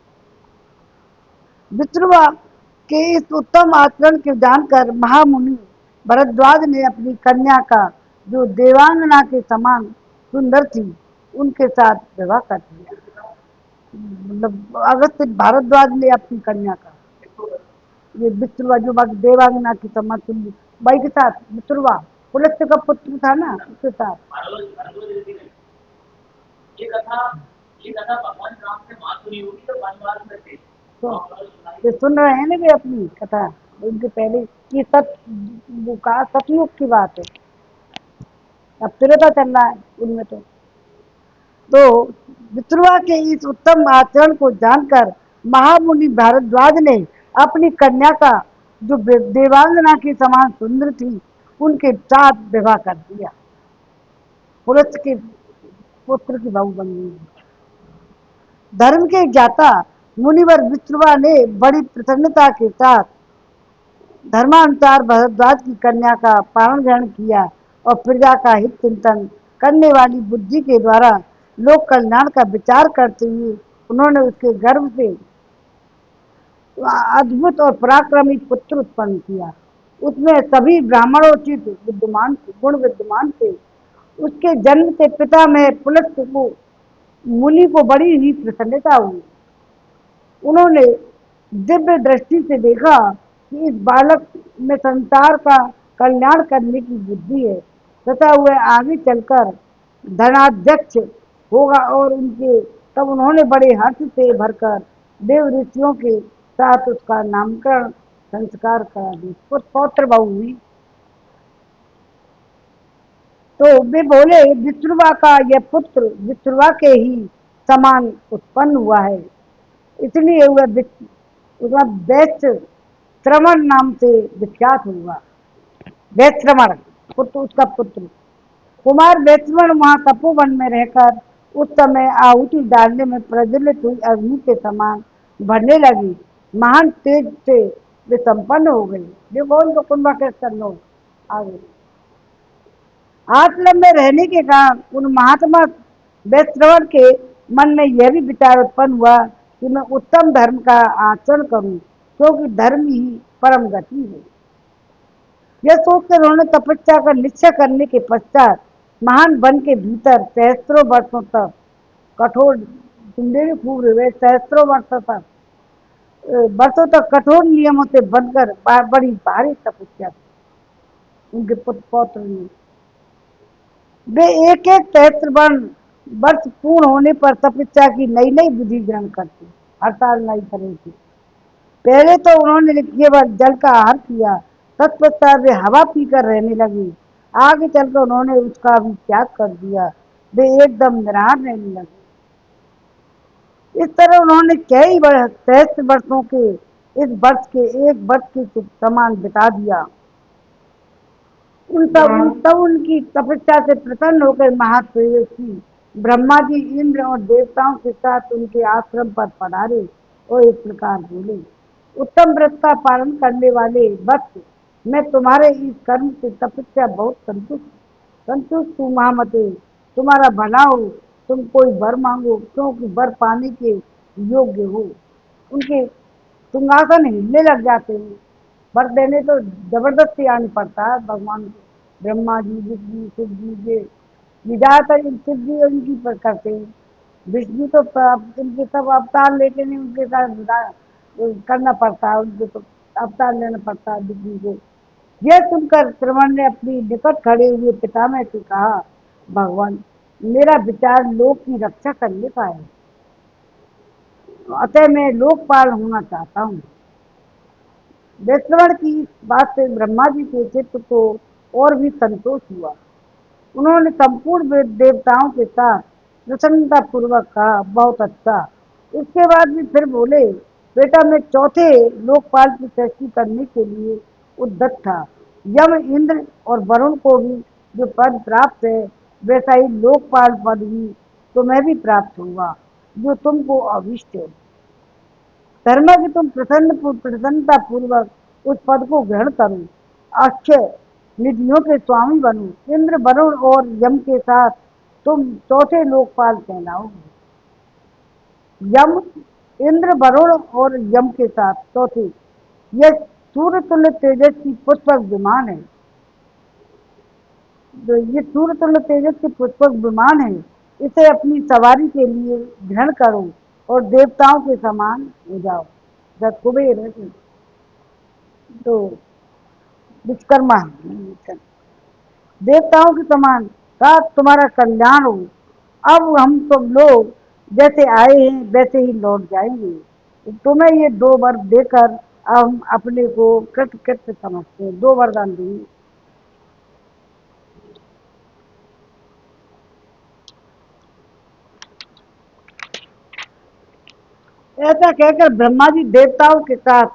विश्रवा के इस उत्तम आचरण के जानकर महामुनि भरद्वाज ने अपनी कन्या का, जो देवांगना के समान सुंदर थी, उनके साथ विवाह कर दिया। मतलब अगस्त्य भारद्वाज ने अपनी कन्या का, ये विश्रवा जो देवांगना की समान सुंदर बाई के साथ, विश्रवा पुलस्त्य का पुत्र था ना, उसके साथ। ये कथा ये कथा भगवान राम से बात हुई होगी तो वनवास में थे। तो सुन रहे हैं ना वे अपनी कथा, उनके पहले ये वो कहा सतयुग की बात है, अब त्रेता चल रहा है उनमें। तो विश्रवा के इस उत्तम आचरण को जानकर महामुनि भारद्वाज ने अपनी कन्या का, जो देवांगना की समान सुंदर थी, उनके साथ विवाह कर दिया। पुरुष के पुत्र की बहू बन गई। धर्म के ज्ञाता मुनिवर विश्रवा ने बड़ी प्रसन्नता के साथ धर्मानुसार भरद्वाज की कन्या का पारण ग्रहण किया और प्रजा का हित चिंतन करने वाली बुद्धि के द्वारा लोक कल्याण का विचार करते हुए उन्होंने उसके गर्भ से अद्भुत और पराक्रमी पुत्र उत्पन्न किया। उसमें सभी ब्राह्मणोचित विद्यमान गुण विद्यमान थे। उसके जन्म से पिता में पुलस्त्य को मुनि को बड़ी ही प्रसन्नता हुई। उन्होंने दिव्य दृष्टि से देखा कि इस बालक में संसार का कल्याण करने की बुद्धि है तथा वह आगे चलकर धनाध्यक्ष होगा, और उनके तब उन्होंने बड़े हर्ष से भरकर देव ऋषियों के साथ उसका नामकरण संस्कार करा दिया। पौत्र बहु हुई। तो वे बोले, विश्रवा का यह पुत्र विश्रवा के ही समान उत्पन्न हुआ है, इसलिए वह वैश्य श्रवण नाम से विख्यात हुआ। वैश्रवण पुत्र, उसका पुत्र कुमार वैश्रवण वहाँ तपोवन में रहकर उस समय आहुति डालने में प्रज्वलित हुई अग्नि के समान बढ़ने लगी। महान तेज से वे संपन्न हो गई। देखो उनको कुंभकर्ण लोग आगे आश्रम में रहने के कारण उन महात्मा वैश्रवण के मन में यह भी विचार उत्पन्न हुआ कि मैं उत्तम धर्म का आचरण करूं, क्योंकि धर्म ही परम गति है। यह सोचकर उन्होंने तपस्या का निश्चय करने के पश्चात महान वन के भीतर सहस्त्रों वर्षों तक कठोर खूब रहे, सहस्त्रों वर्षों तक कठोर नियमों से बनकर बड़ी भारी तपस्या की उनके पुत्र पौत्र ने। वे एक एक सहस्त्र वर्ष पूर्ण होने पर तपस्या की नई नई विधि ग्रहण करते, हर साल नई तरह की। पहले तो उन्होंने केवल जल का आहार किया, तत्पश्चात वे हवा पीकर रहने लगे। आगे चलकर उन्होंने उसका भी त्याग कर दिया, वे एकदम निराहार रहने लगे। इस तरह उन्होंने कई सहस्त्र वर्षों के इस वर्ष के एक वर्ष के समान बिता दिया। तब उनकी तपस्या से प्रसन्न होकर महातेजस्वी ब्रह्मा जी, इंद्र और देवताओं के साथ उनके आश्रम पर पधारे और इस प्रकार बोले, उत्तम व्रत का पालन करने वाले वत्स, मैं तुम्हारे इस कर्म से तपस्या बहुत संतुष्ट हूँ। महामते, तुम्हारा भला हो, तुम कोई वर मांगो, क्योंकि वर पाने के योग्य हो। उनके सिंहासन हिलने लग जाते हैं। वर देने तो जबरदस्ती आनी पड़ता है भगवान को। ब्रह्मा जी, विष्णु, शिव जी के ज्यादातर शिव जी उनकी पर करते हैं। विष्णु तो उनके सब अवतार लेते नहीं, उनके साथ करना पड़ता है, उनको तो अवतार लेना पड़ता है विष्णु को। यह सुनकर श्रवण ने अपनी निकट खड़े हुए पितामह से कहा, भगवान, मेरा विचार लोक की रक्षा करने का है। अतः मैं लोकपाल होना चाहता हूँ। वैश्रवण की इस बात से ब्रह्मा जी के चित्त को और भी संतोष हुआ। उन्होंने संपूर्ण देवताओं के साथ प्रसन्नता पूर्वक कहा, बहुत अच्छा। इसके बाद भी फिर बोले, बेटा मैं चौथे लोकपाल की सृष्टि करने के लिए उद्यत था। यम, इंद्र और वरुण को भी जो पद प्राप्त है, वैसा ही लोकपाल पद भी तुम्हें भी प्राप्त होगा, जो तुमको अभिष्ट है। धर्म की तुम प्रसन्नता पूर्वक उस पद को ग्रहण करो, अक्षय निधियों के स्वामी बनो। इंद्र, वरुण और यम के साथ तुम चौथे लोकपाल कहलाओगे। यम, इंद्र, वरुण और यम के साथ चौथे। यह सूर्य तुल्य तेजस की पुष्पक विमान है। जो ये सूर्य तुल्य तेजस की पुष्पक विमान है, इसे अपनी सवारी के लिए ग्रहण करो और देवताओं के समान हो जाओ। जब कुबेर है तो विश्वकर्मा देवताओं के समान का तुम्हारा कल्याण हो। अब हम तुम लोग जैसे आए हैं वैसे ही लौट जाएंगे। तुम्हें ये 2 वर देकर हम अपने को कृतकृत्य समझते हैं। 2 वरदान देंगे। ऐसा कहकर ब्रह्मा जी देवताओं के साथ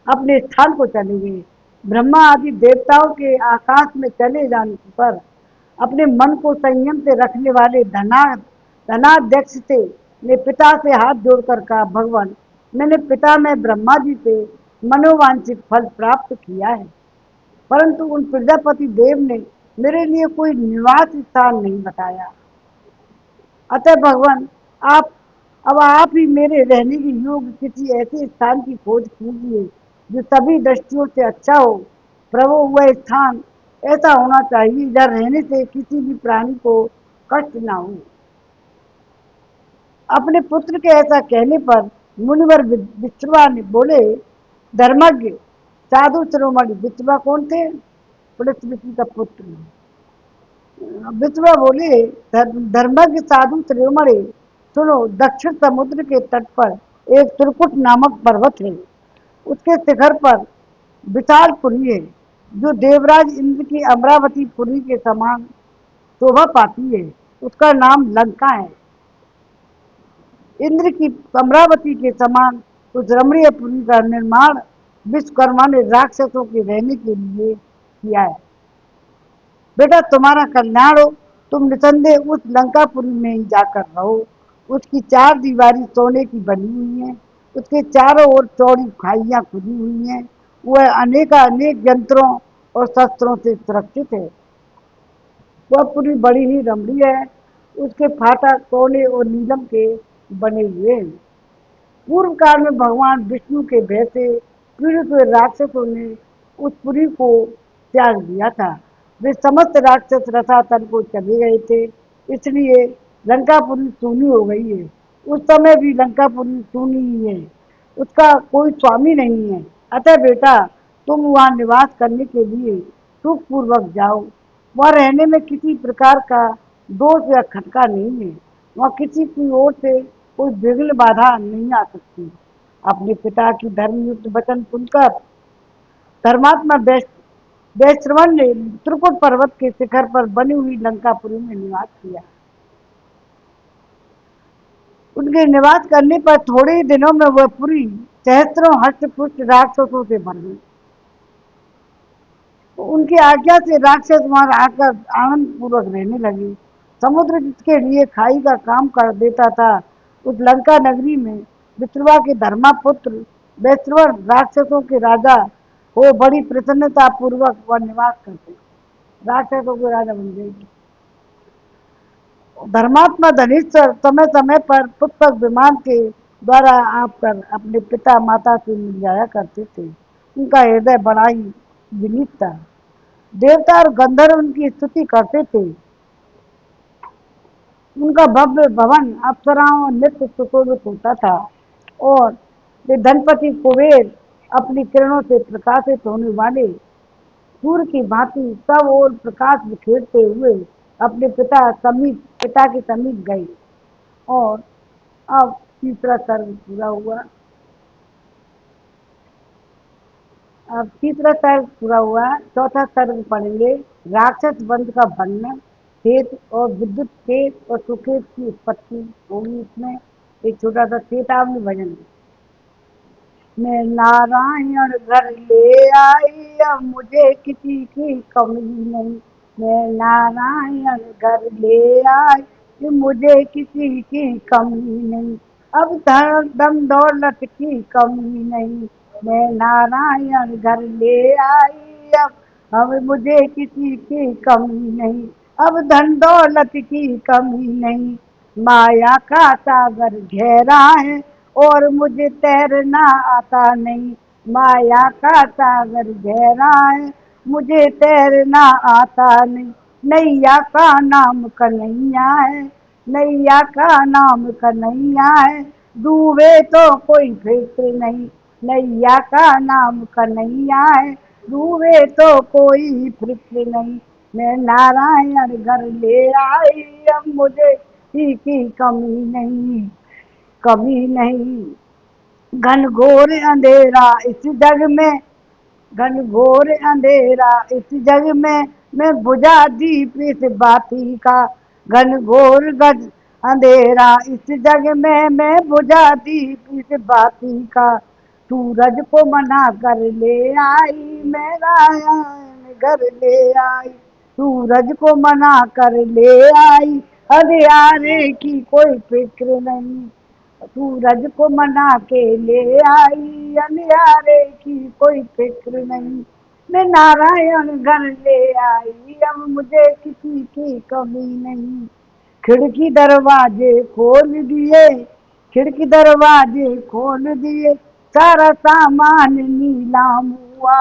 अपने स्थान को चले गए। ब्रह्मा आदि देवताओं के आकाश में चले जाने पर अपने मन को संयम से रखने वाले धनाध्यक्ष से ने पिता से हाथ जोड़कर कहा, भगवान मैंने पिता में ब्रह्मा जी से मनोवांछित फल प्राप्त किया है, परंतु उन प्रजापति देव ने मेरे लिए कोई निवास स्थान नहीं बताया। अतः भगवान आप अब आप ही मेरे रहने के योग्य किसी ऐसे स्थान की खोज कीजिए जो सभी दृष्टियों से अच्छा हो। प्रभु वह स्थान ऐसा होना चाहिए जहाँ रहने से किसी भी प्राणी को कष्ट ना हो। अपने पुत्र के ऐसा कहने पर मुनिवर विश्रवा ने बोले, धर्मज्ञ साधु शिरोमणि। विश्रवा कौन थे? पृथ्वी का पुत्र। विश्वा बोले, धर्मज्ञ साधु शिरोमणि सुनो, दक्षिण समुद्र के तट पर एक त्रिकुट नामक पर्वत है। उसके शिखर पर विशाल पुरी है, जो देवराज इंद्र की अमरावती पुरी के समान शोभा पाती है। उसका नाम लंका है। इंद्र की अमरावती के समान उस रमणीय पुरी का निर्माण विश्वकर्मा ने राक्षसों के रहने के लिए किया है। बेटा तुम्हारा कल्याण हो। तुम निसंदेह उस लंकापुरी में ही जाकर रहो। उसकी 4 दीवारी सोने की बनी हुई है। उसके चारों ओर चौड़ी खाइयां खुदी हुई हैं। वह अनेक यंत्रों और शस्त्रों से सुरक्षित है। वह पुरी बड़ी ही रमणीय है। उसके फाटक सोने और नीलम के बने हुए हैं। पूर्व काल में भगवान विष्णु के भय से पीड़ित हुए राक्षसों ने उस पुरी को त्याग दिया था। वे समस्त राक्षस रसातल को चले गए थे, इसलिए लंकापुरी सूनी हो गई है। उस समय भी लंकापुरी सूनी ही है, उसका कोई स्वामी नहीं है। अतः बेटा तुम वहाँ निवास करने के लिए सुख पूर्वक जाओ। वहाँ रहने में किसी प्रकार का दोष या खटका नहीं है। वहाँ किसी की ओर से कोई विघ्न बाधा नहीं आ सकती। अपने पिता की धर्मयुक्त वचन सुनकर धर्मात्मा वैश्रवण ने त्रिकुट पर्वत के शिखर पर बनी हुई लंकापुरी में निवास किया। उनके निवास करने पर थोड़े ही दिनों में वह पुरी सहस्त्रों हष्ट पुष्ट राक्षसों से भर गई। उनकी आज्ञा से राक्षस वहां आकर आनंद पूर्वक रहने लगे। समुद्र जिसके लिए खाई का काम कर देता था, उस लंका नगरी में विश्रवा के धर्मापुत्र वैश्रवण राक्षसों के राजा हो बड़ी प्रसन्नता पूर्वक वह निवास करते। राक्षसों के राजा बन गए। धर्मात्मा धनेश्वर समय समय पर पुष्पक विमान के द्वारा आकर अपने पिता माता से मिल जाया करते थे। उनका हृदय बड़ा ही विनीत था। देवता और गंधर्व उनकी स्तुति करते थे। उनका भव्य भवन अप्सराओं नित्य सुशोभित होता था और वे धनपति कुबेर अपनी किरणों से प्रकाशित होने वाले सूर्य की भांति सब ओर प्रकाश बिखेरते हुए अपने पिता के समीप गए। और अब तीसरा सर्ग पूरा हुआ। अब तीसरा सर्ग पूरा हुआ, चौथा सर्ग पढ़ेंगे। राक्षस वंश का वर्णन, खेत और विद्युत खेत और सुखेत की उत्पत्ति होगी इसमें। एक छोटा सा चेतावनी भजन। मैं नारायण घर ले आई, अब मुझे किसी की कमी नहीं। मैं नारायण घर ले आई, कि मुझे किसी की कमी नहीं। अब धन दौलत की कमी नहीं। मैं नारायण घर ले आई, अब मुझे किसी की कमी नहीं। अब धन दौलत की कमी नहीं। माया का सागर गहरा है, और मुझे तैरना आता नहीं। माया का सागर गहरा है, मुझे तैरना आता नहीं। नैया का नाम कन्हैया है, नैया का नाम कन्हैया है, डूबे तो कोई फिक्र नहीं। नैया का नाम कन्हैया है, डूबे तो कोई फिक्र नहीं। मैं नारायण घर ले आई, अब मुझे की कमी नहीं, कभी नहीं। घनघोर अंधेरा इस जग में, घनघोर अंधेरा इस जग में, मैं बुझा दीप इस बाती का। घनघोर गज अंधेरा इस जग में, मैं बुझा दीप इस बाती का। सूरज को मना कर ले आई, मैं नारायण घर ले आई। सूरज को मना कर ले आई, अंधियारे की कोई फिक्र नहीं। सूरज को मना के ले आई, अंधियारे की कोई फिक्र नहीं। मैं नारायण घर ले आई, अब मुझे किसी की कमी नहीं। खिड़की दरवाजे खोल दिए, खिड़की दरवाजे खोल दिए, सारा सामान नीलाम हुआ।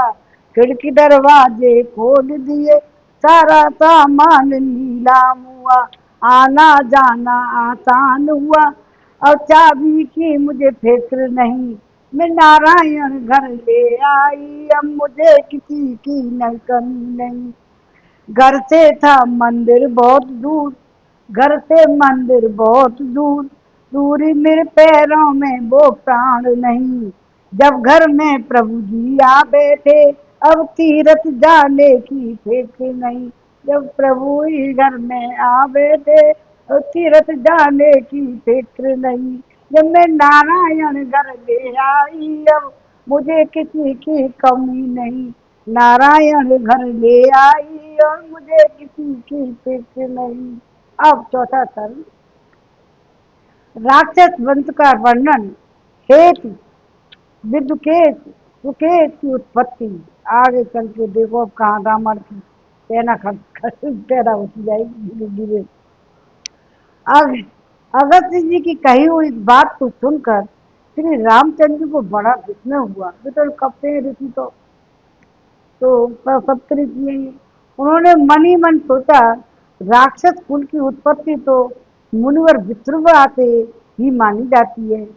खिड़की दरवाजे खोल दिए, सारा सामान नीलाम हुआ। आना जाना आसान हुआ, और चाबी की मुझे फिक्र नहीं। मैं नारायण घर ले आई, अब मुझे किसी की न कमी नहीं। घर से था मंदिर बहुत दूर, घर से मंदिर बहुत दूर, दूरी मेरे पैरों में वो प्राण नहीं। जब घर में प्रभु जी आ बैठे, अब तीरथ जाने की फिक्र नहीं। जब प्रभु ही घर में आ बैठे, अब तीरथ जाने की फिक्र नहीं। जब मैं नारायण घर ले आई, अब मुझे किसी की कमी नहीं। नारायण घर ले आई, और मुझे किसी की फिक्र नहीं। अब चौथा सर्ग, राक्षस वंश का वर्णन, खेत विदुकेश सुकेश की उत्पत्ति। आगे चल के देखो अब कहाँ रावण की सेना पैदा होती जाएगी धीरे धीरे। आगे अगस्त्य जी की कही हुई इस बात को सुनकर श्री रामचंद्र जी को बड़ा विस्मय हुआ। तो कब से ऋषि तो सप्तऋषि किए हैं। उन्होंने मन ही मन सोचा, राक्षस कुल की उत्पत्ति तो मुनिवर विश्रवा से ही मानी जाती है,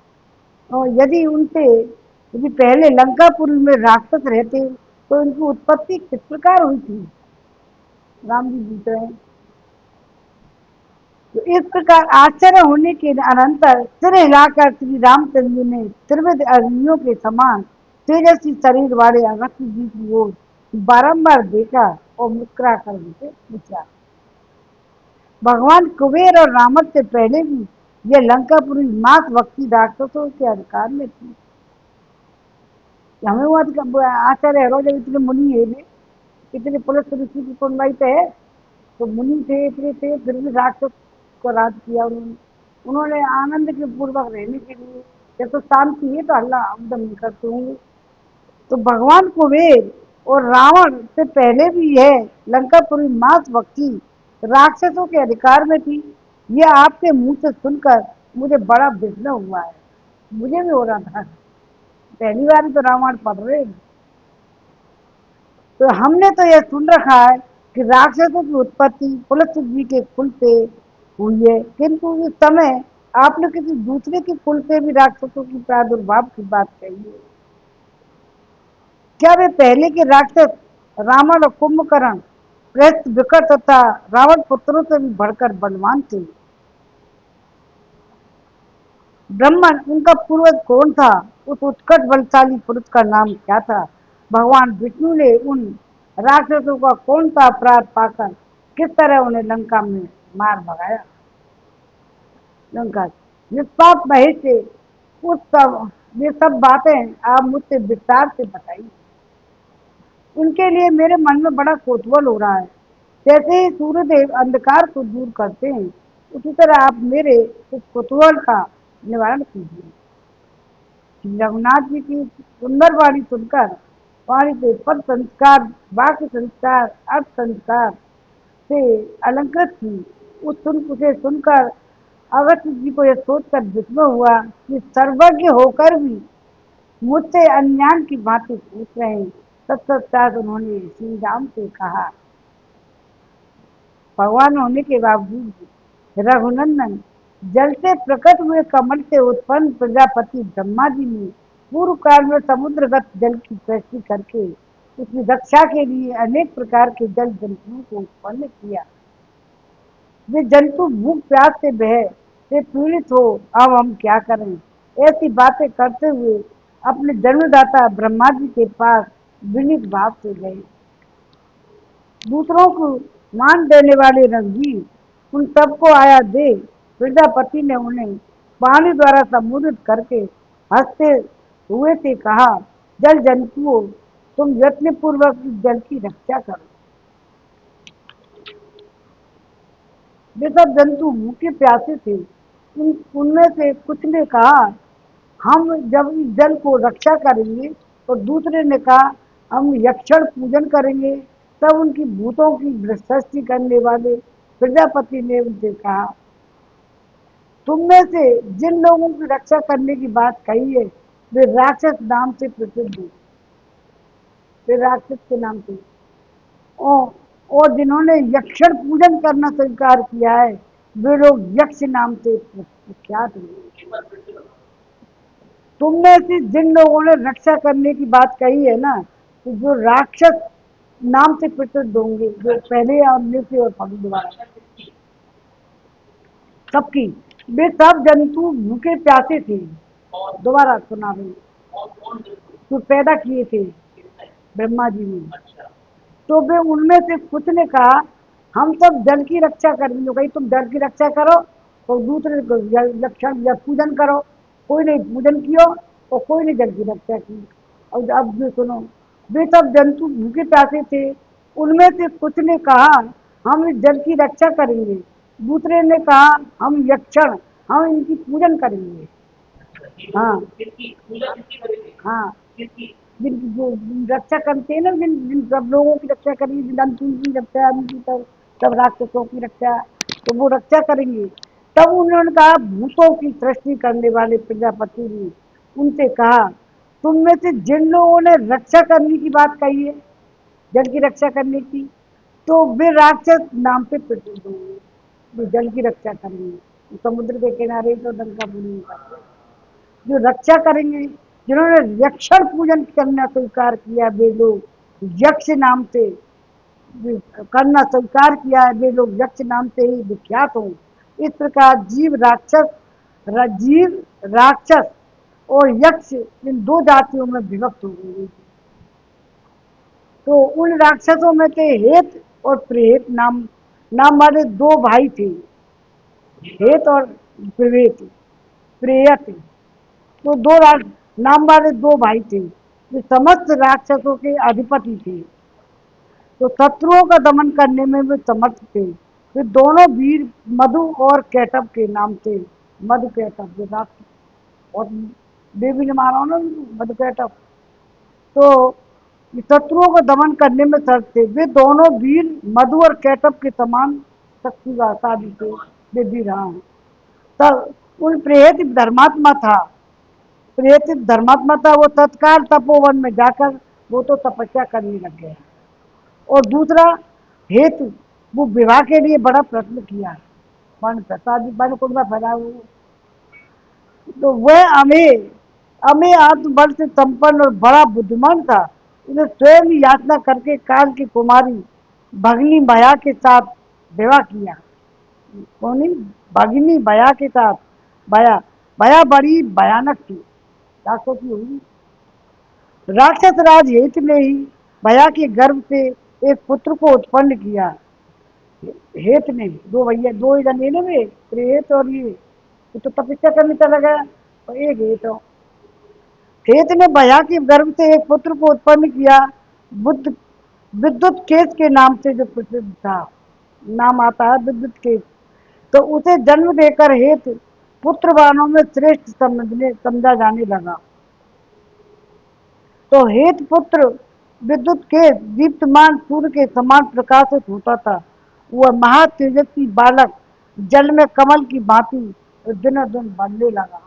और यदि पहले लंकापुर में राक्षस रहते तो इनकी उत्पत्ति किस प्रकार हुई थी। राम जी पूछ रहे हैं। तो इस प्रकार आश्चर्य होने के अनंतर सिर हिलाकर श्री रामचंद्र ने त्रिविध अग्नियों के समान तेजस्वी शरीर वाले अगस्त्य जी की ओर बारंबार देखा और मुस्कुरा कर उनसे पूछा, भगवान कुबेर और रावण से पहले भी यह लंकापुरी मास भक्ति राक्षसों के अधिकार में थी। हमें हुआ आश्चर्य हो जब इतने मुनि है, इतने पुलिस ऋषि की सुनवाई पे है, तो मुनि थे इतने थे, फिर भी राक्षस को राज किया उन्होंने। उन्होंने आनंद के पूर्वक रहने के लिए, जब तो शांति है तो अल्लाह आमदन नहीं करते होंगे। तो भगवान कुबेर और रावण से पहले भी है लंकापुरी मास भक्ति राक्षसों के अधिकार में थी। यह आपके मुंह से सुनकर मुझे बड़ा विस्मय हुआ है। मुझे भी हो रहा था, पहली बार तो रामायण पढ़ रहे हैं। तो हमने तो यह सुन रखा है कि राक्षसों की उत्पत्ति पुलस्त जी के कुल से हुई है, किंतु इस समय आपने किसी दूसरे के कुल से भी राक्षसों की प्रादुर्भाव की बात कही है। क्या वे पहले के राक्षस रावण और कुंभकर्ण, प्रहस्त विकट तथा रावण पुत्रों से भी बढ़कर बलवान थे? ब्रह्मन उनका पूर्वज कौन था? उस उत्कट बलशाली पुरुष का नाम क्या था? भगवान विष्णु ने उन राक्षसों का कौन सा अपराध पाकर किस तरह उन्हें लंका में मार भगाया? लंका निष्पाप महेश उस सब ये सब बातें आप मुझसे विस्तार से बताइए। उनके लिए मेरे मन में बड़ा कौतूहल हो रहा है। जैसे ही सूर्यदेव अंधकार को दूर करते हैं, उसी तरह आप मेरे इस कौतूहल का निवारण कीजिए। रघुनाथ जी की सुंदर वाणी सुनकर वाणी से पद संस्कार, वाक्य संस्कार, अर्थ संस्कार से अलंकृत थी। उसे सुनकर अगस्त्य जी को यह सोचकर विस्मय हुआ कि सर्वज्ञ होकर भी मुझसे अज्ञान की बातें पूछ रहे हैं। तत्पश्चात उन्होंने श्री राम से कहा, भगवान होने के बावजूद भी रघुनंदन, जल से प्रकट हुए कमल से उत्पन्न प्रजापति ब्रह्मा जी ने पूर्व काल में समुद्रगत जल की सृष्टि करके उसकी रक्षा के लिए अनेक प्रकार के जल जंतुओं को उत्पन्न किया। वे जंतु भूख प्यास से बह से पीड़ित हो, अब हम क्या करें? ऐसी बातें करते हुए अपने जन्मदाता ब्रह्मा जी के पास विनीत भाव से गए। दूसरों को मान देने वाले रघुवीर उन सबको आया दे प्रजापति ने उन्हें पानी द्वारा संबोधित करके हंसते हुए से कहा, जल जंतुओं, तुम यत्न पूर्वक इस जल की रक्षा करो। वे सब जंतु भूखे प्यासे थे। उनमें से कुछ ने कहा, हम जब इस जल को रक्षा करेंगे, तो दूसरे ने कहा, हम यक्षण पूजन करेंगे। तब उनकी भूतों की सृष्टि करने वाले प्रजापति ने उनसे कहा, तुम में से जिन लोगों की रक्षा करने की बात कही है, वे राक्षस नाम से प्रसिद्ध हैं। वे राक्षस के नाम से और, और जिन्होंने यक्षण पूजन करना स्वीकार किया है, वे लोग यक्ष नाम से प्रख्यात हैं। तुम में से जिन लोगों ने रक्षा करने की बात कही है ना, तो जो राक्षस नाम से प्रसिद्ध होंगे, जो पहले और नित्य और फल दोबारा सबकी, वे सब जंतु भूखे प्यासे थे। दोबारा सुना रही, जो पैदा किए थे ब्रह्मा जी ने। तो वे उनमें से कुछ ने कहा, हम सब जल की रक्षा करेंगे। कहीं तुम जल की रक्षा करो, तो दूसरे लक्षण या पूजन करो। कोई ने पूजन किया और कोई ने जल की रक्षा की। और अब जो सुनो, वे सब जंतु भूखे प्यासे थे। उनमें से कुछ ने कहा, हम इस जल की रक्षा करेंगे। दूसरे ने कहा, हम यक्षण, हम इनकी पूजन करेंगे। हाँ हाँ, जिनकी जो रक्षा करते हैं ना, जिन जिन सब लोगों की रक्षा करेंगे, जिन अंतुल की रक्षा, उनकी सब राक्षसों की रक्षा, तो वो रक्षा करेंगे। तब उन्होंने कहा, भूतों की सृष्टि करने वाले प्रजापति ने उनसे कहा, तुम में से जिन लोगों ने रक्षा करने की बात कही है, जल की रक्षा करने की, तो वे राक्षस नाम से प्रसिद्ध होंगे। वो जल की रक्षा करेंगे, समुद्र के किनारे तो लंका पूरी करते, जो रक्षा करेंगे। जिन्होंने यक्षण पूजन करना स्वीकार किया, वे लोग यक्ष नाम से करना स्वीकार किया है, वे लोग यक्ष नाम से ही विख्यात हों। इस प्रकार जीव राक्षस और यक्ष इन दो जातियों में विभक्त हो गई। तो उन राक्षसों में से हेत और प्रेत नाम वाले दो भाई थे। हेत और प्रेत, प्रेयत, तो नाम वाले दो भाई थे, जो समस्त राक्षसों के अधिपति थे। तो शत्रुओं का दमन करने में वे समर्थ थे। वे दोनों वीर मधु और कैटव के नाम से, मधु कैटव जो राक्षस और देवी ने मारा ना मधु कैटव, तो शत्रुओं को दमन करने में सर्व थे। वे दोनों वीर मधु और कैटव के समान शक्तिशाली थे। वे वीर, हाँ। तब उन प्रेत धर्मात्मा था, प्रेत धर्मात्मा था, वो तत्काल तपोवन में जाकर वो तो तपस्या करने लग गया। और दूसरा हेतु, वो विवाह के लिए बड़ा प्रश्न किया, वन प्रसाद वन कुंडा फैला हुआ। तो वह अमे आत्मबल से संपन्न और बड़ा बुद्धिमान था। उसने स्वयं याचना करके काल की कुमारी भगनी माया के साथ विवाह किया। कौन? भगनी माया के साथ, माया भया बड़ी भयानक थी। राक्षसी हुई। राक्षस राज हेत ने ही भया के गर्भ से एक पुत्र को उत्पन्न किया। हेत ने दो भैया, दो ही जने ना वे, हेत और ये तो तपस्या करने चला गया और एक हेत हो। हेत ने भया के गर्भ से एक पुत्र को उत्पन्न किया। बुद्ध विद्युत केस के नाम से जो प्रसिद्ध था, नाम आता है विद्युत केस। तो उसे जन्म देकर हेत पुत्रवानों में श्रेष्ठ समझा जाने लगा। तो हेत पुत्र विद्युत के दीप्तमान सूर्य के समान प्रकाशित होता था। वह महा तेजस्वी बालक जल में कमल की भांति दिनों दिन बढ़ने लगा।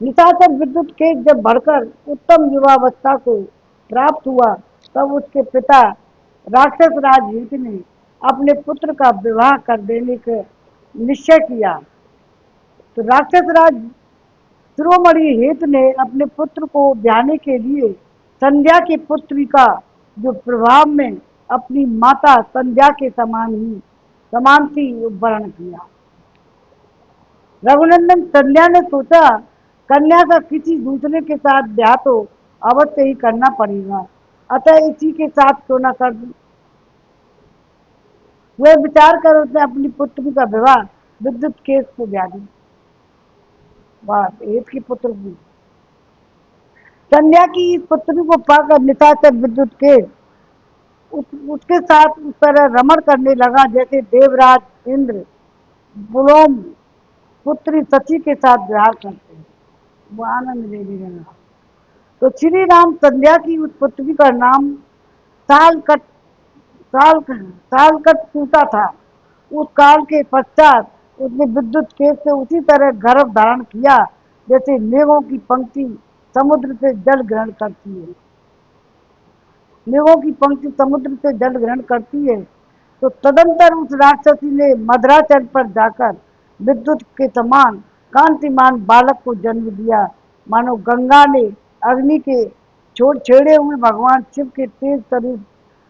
निशाचर विद्युत के जब बढ़कर उत्तम युवावस्था को प्राप्त हुआ, तब उसके पिता राक्षस राज हेत ने अपने पुत्र का विवाह कर देने का निश्चय किया। तो राक्षस राज शिरोमणि हेत ने अपने पुत्र को ब्याहने के लिए संध्या की पुत्री का जो प्रभाव में अपनी माता संध्या के समान सी वर्ण किया। रघुनंदन संध्या ने सोचा, कन्या का किसी दूसरे के साथ ब्याह तो अवश्य ही करना पड़ेगा, अतः इसी के साथ क्यों न कर दूं। वह विचार कर उसने अपनी पुत्री का विवाह विद्युत केस को ब्याह दी। बात हेत की पुत्र की। संध्या की इस पुत्री को पाकर निशाचर विद्युत केस उसके साथ उस तरह रमण करने लगा जैसे देवराज इंद्र बुलोम पुत्री सची के साथ विहार करते हैं। वो आनंद ले लगा। तो श्री राम संध्या की उस पुत्री का नाम सालकट सालकट सूता था। उस काल के पश्चात उसने विद्युत केस से उसी तरह गर्भ धारण किया जैसे मेघों की पंक्ति समुद्र से जल ग्रहण करती है। मेघों की पंक्ति समुद्र से जल ग्रहण करती है। तो तदंतर उस राक्षसी ने मद्राचल पर जाकर विद्युत के समान कांतिमान बालक को जन्म दिया। मानो गंगा ने अग्नि के छेड़े हुए भगवान शिव के तेज शरीर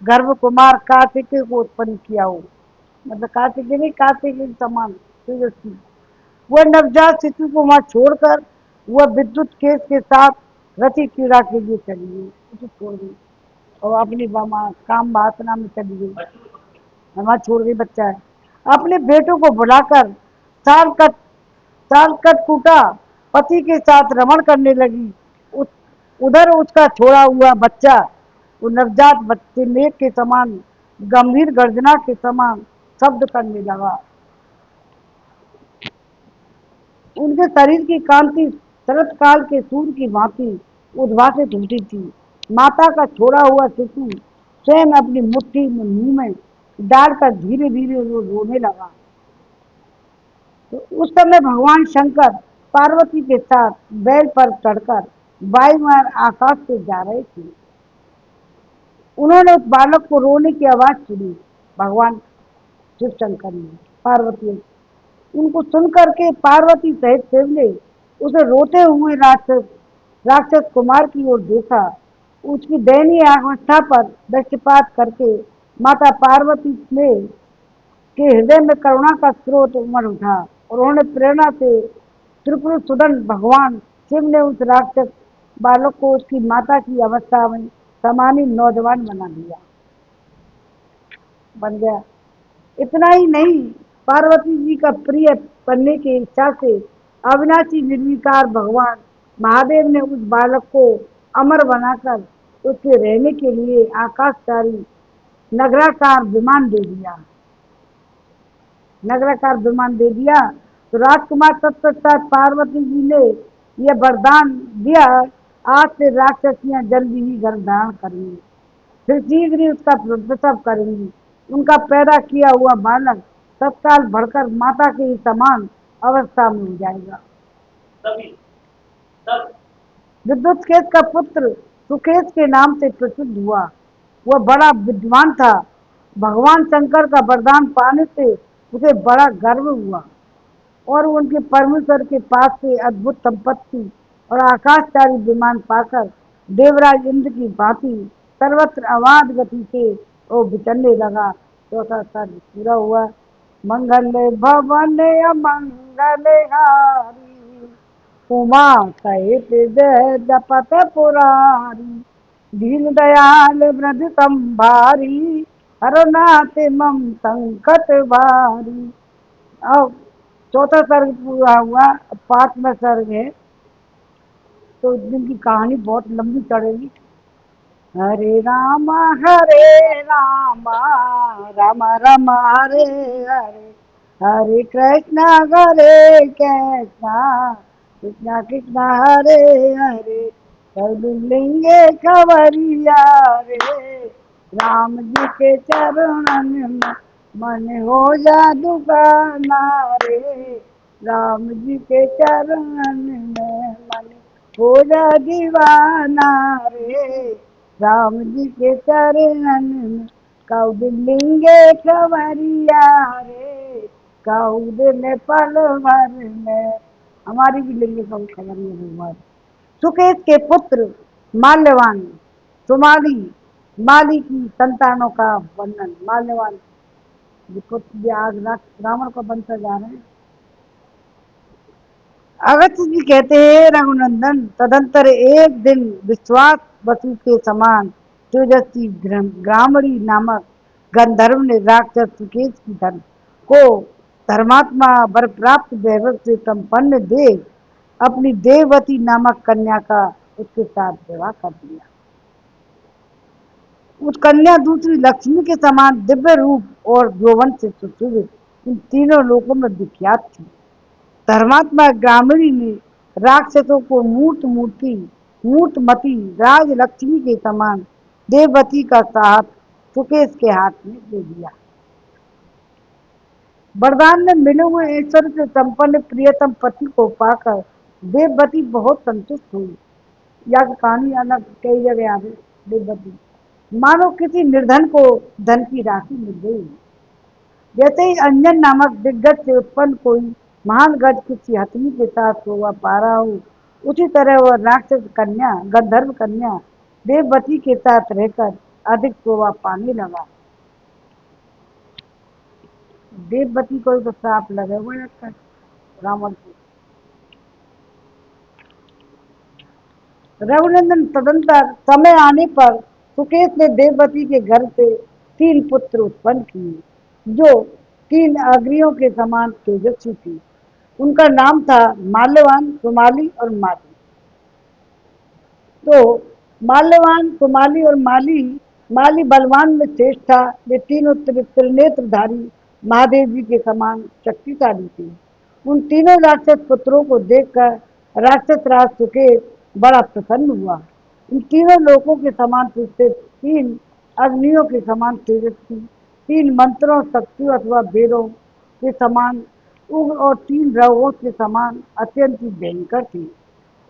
गर्भ कुमार कार्तिकेय को उत्पन्न किया हो। मतलब कार्तिकेय नहीं, कार्तिकेय के समान तेजस्वी। वह नवजात शिशु को वहां छोड़कर वह विद्युत केस के साथ रति क्रीड़ा के लिए चली गई, उसे छोड़ गई और अपनी काम वासना में चली गई। वहां छोड़ गई बच्चा है। अपने बेटों को बुलाकर सालकट सालकट कूटा पति के साथ रमण करने लगी। उधर उसका छोड़ा हुआ बच्चा, वो नवजात बच्चे मेघ के समान गंभीर गर्जना के समान शब्द करने लगा। उनके शरीर की कांति शरत काल के सूर्य की भांति उद्भासित होती थी। माता का छोड़ा हुआ शिशु स्वयं अपनी मुट्ठी में मुंह में डालकर धीरे धीरे वो रोने लगा। तो उस समय भगवान शंकर पार्वती के साथ बैल पर चढ़कर वायुमान आकाश से जा रहे थे। उन्होंने उस बालक को रोने की आवाज सुनी। भगवान शिव शंकर ने पार्वती, उनको सुनकर के पार्वती सहित शिव ने उसे रोते हुए राक्षस कुमार की ओर देखा। उसकी दयनीय अवस्था पर दृष्टिपात करके माता पार्वती ने के हृदय में करुणा का स्रोत उमड़ उठा और उन्होंने प्रेरणा से त्रिपुर सुदन भगवान शिव ने उस राक्षस बालक को उसकी माता की अवस्था में समानी नौजवान बन गया। इतना ही नहीं, पार्वती जी का प्रिय बनने की इच्छा से अविनाशी निर्विकार भगवान महादेव ने उस बालक को अमर बनाकर उसके रहने के लिए आकाशचारी नगराकार विमान दे दिया। नगराकार विमान दे दिया। तो राजकुमार तत्पश्चात पार्वती जी ने यह वरदान दिया, आज से राक्षसियां जल्दी ही गर्भ धारण करेंगी, फिर शीघ्र ही उसका प्रसव करेंगी। उनका पैदा किया हुआ बालक तत्काल बढ़कर माता के समान अवस्था में हो जाएगा। विद्युत केस का पुत्र सुकेश के नाम से प्रसिद्ध हुआ। वह बड़ा विद्वान था। भगवान शंकर का वरदान पाने से उसे बड़ा गर्व हुआ और उनके परमेश्वर के पास से अद्भुत संपत्ति और आकाशचारी विमान पाकर देवराज इंद्र की भांति सर्वत्र अबाध गति से वो विचरने लगा। चौथा सर्ग पूरा हुआ। मंगल भवन अमंगल नलिहारी, उमा सहित जय जपत पुरारी, दीन दयाल व्रज संभारी, हरनाथ मम संकट भारी। अब चौथा सर्ग पूरा हुआ, अब पांचवा सर्ग है, तो दिन की कहानी बहुत लंबी चढ़ेगी। हरे राम राम राम हरे हरे, हरे कृष्णा कृष्णा कृष्णा हरे हरे, सब लिंगे खबरिया रे, राम जी के चरणन में मन हो जा दुकाना रे, राम जी के चरणन में मन हो जा दीवाना रे, राम जी के चरणन में कौदिलिंगे खबरिया रे, कौदिल पल भर में। हमारी भी लेंगे कब खबरिया भगवान। सुकेश के पुत्र माल्यवान, सुमाली, माली की संतानों का वर्णन। माल्यवान जो पुत्र आज रावण को बनता जा रहे हैं। अगस्त्य जी कहते हैं, रघुनंदन तदंतर एक दिन विश्वास वसु के समान तेजस्वी ग्रामणी नामक गंधर्व ने राक्षस सुकेश की धन को धर्मात्मा वर प्राप्त वैभव से संपन्न देख अपनी देववती नामक कन्या का उसके साथ विवाह कर दिया। उस कन्या दूसरी लक्ष्मी के समान दिव्य रूप और यौवन से सुशोभित इन तीनों लोकों में विख्यात थी। धर्मात्मा ग्रामीणी ने राक्षसों को मूर्तमती राजलक्ष्मी के समान देववती का साथ सुकेश के हाथ में दे दिया। वरदान में मिले हुए ऐश्वर्य से संपन्न प्रियतम पति को पाकर देववती बहुत संतुष्ट हुई। यह कहानी अलग कई जगह आ गई। देववती मानो किसी निर्धन को धन की राशि मिल गई। जैसे ही अंजन नामक दिग्गज से उत्पन्न कोई महान गज किसी हथनी के साथ शोभा पा रहा हो, उसी तरह वह राक्षस कन्या गंधर्व कन्या देववती के साथ रहकर अधिक शोभा पाने लगा। देववती को तो श्राप लगे हुए लगता रावण को। रघुनंदन तदंतर समय आने पर सुकेश ने देववती के घर से 3 पुत्र उत्पन्न किए, जो 3 अग्नियों के समान तेजस्वी थी। उनका नाम था माल्यवान, सुमाली और माली। तो माल्यवान, सुमाली और माली, माली बलवान में श्रेष्ठ था। वे तीनों त्रिनेत्रधारी महादेव जी के समान शक्तिशाली थे। उन तीनों राक्षस पुत्रों को देखकर राक्षस राज सुकेश बड़ा प्रसन्न हुआ। इन तीनों लोकों के समान पूछते 3 अग्नियों के समान तेजस्वी, 3 मंत्रों शक्तियों अथवा वेदों के समान उग्र और 3 रवों के समान अत्यंत भयंकर थे।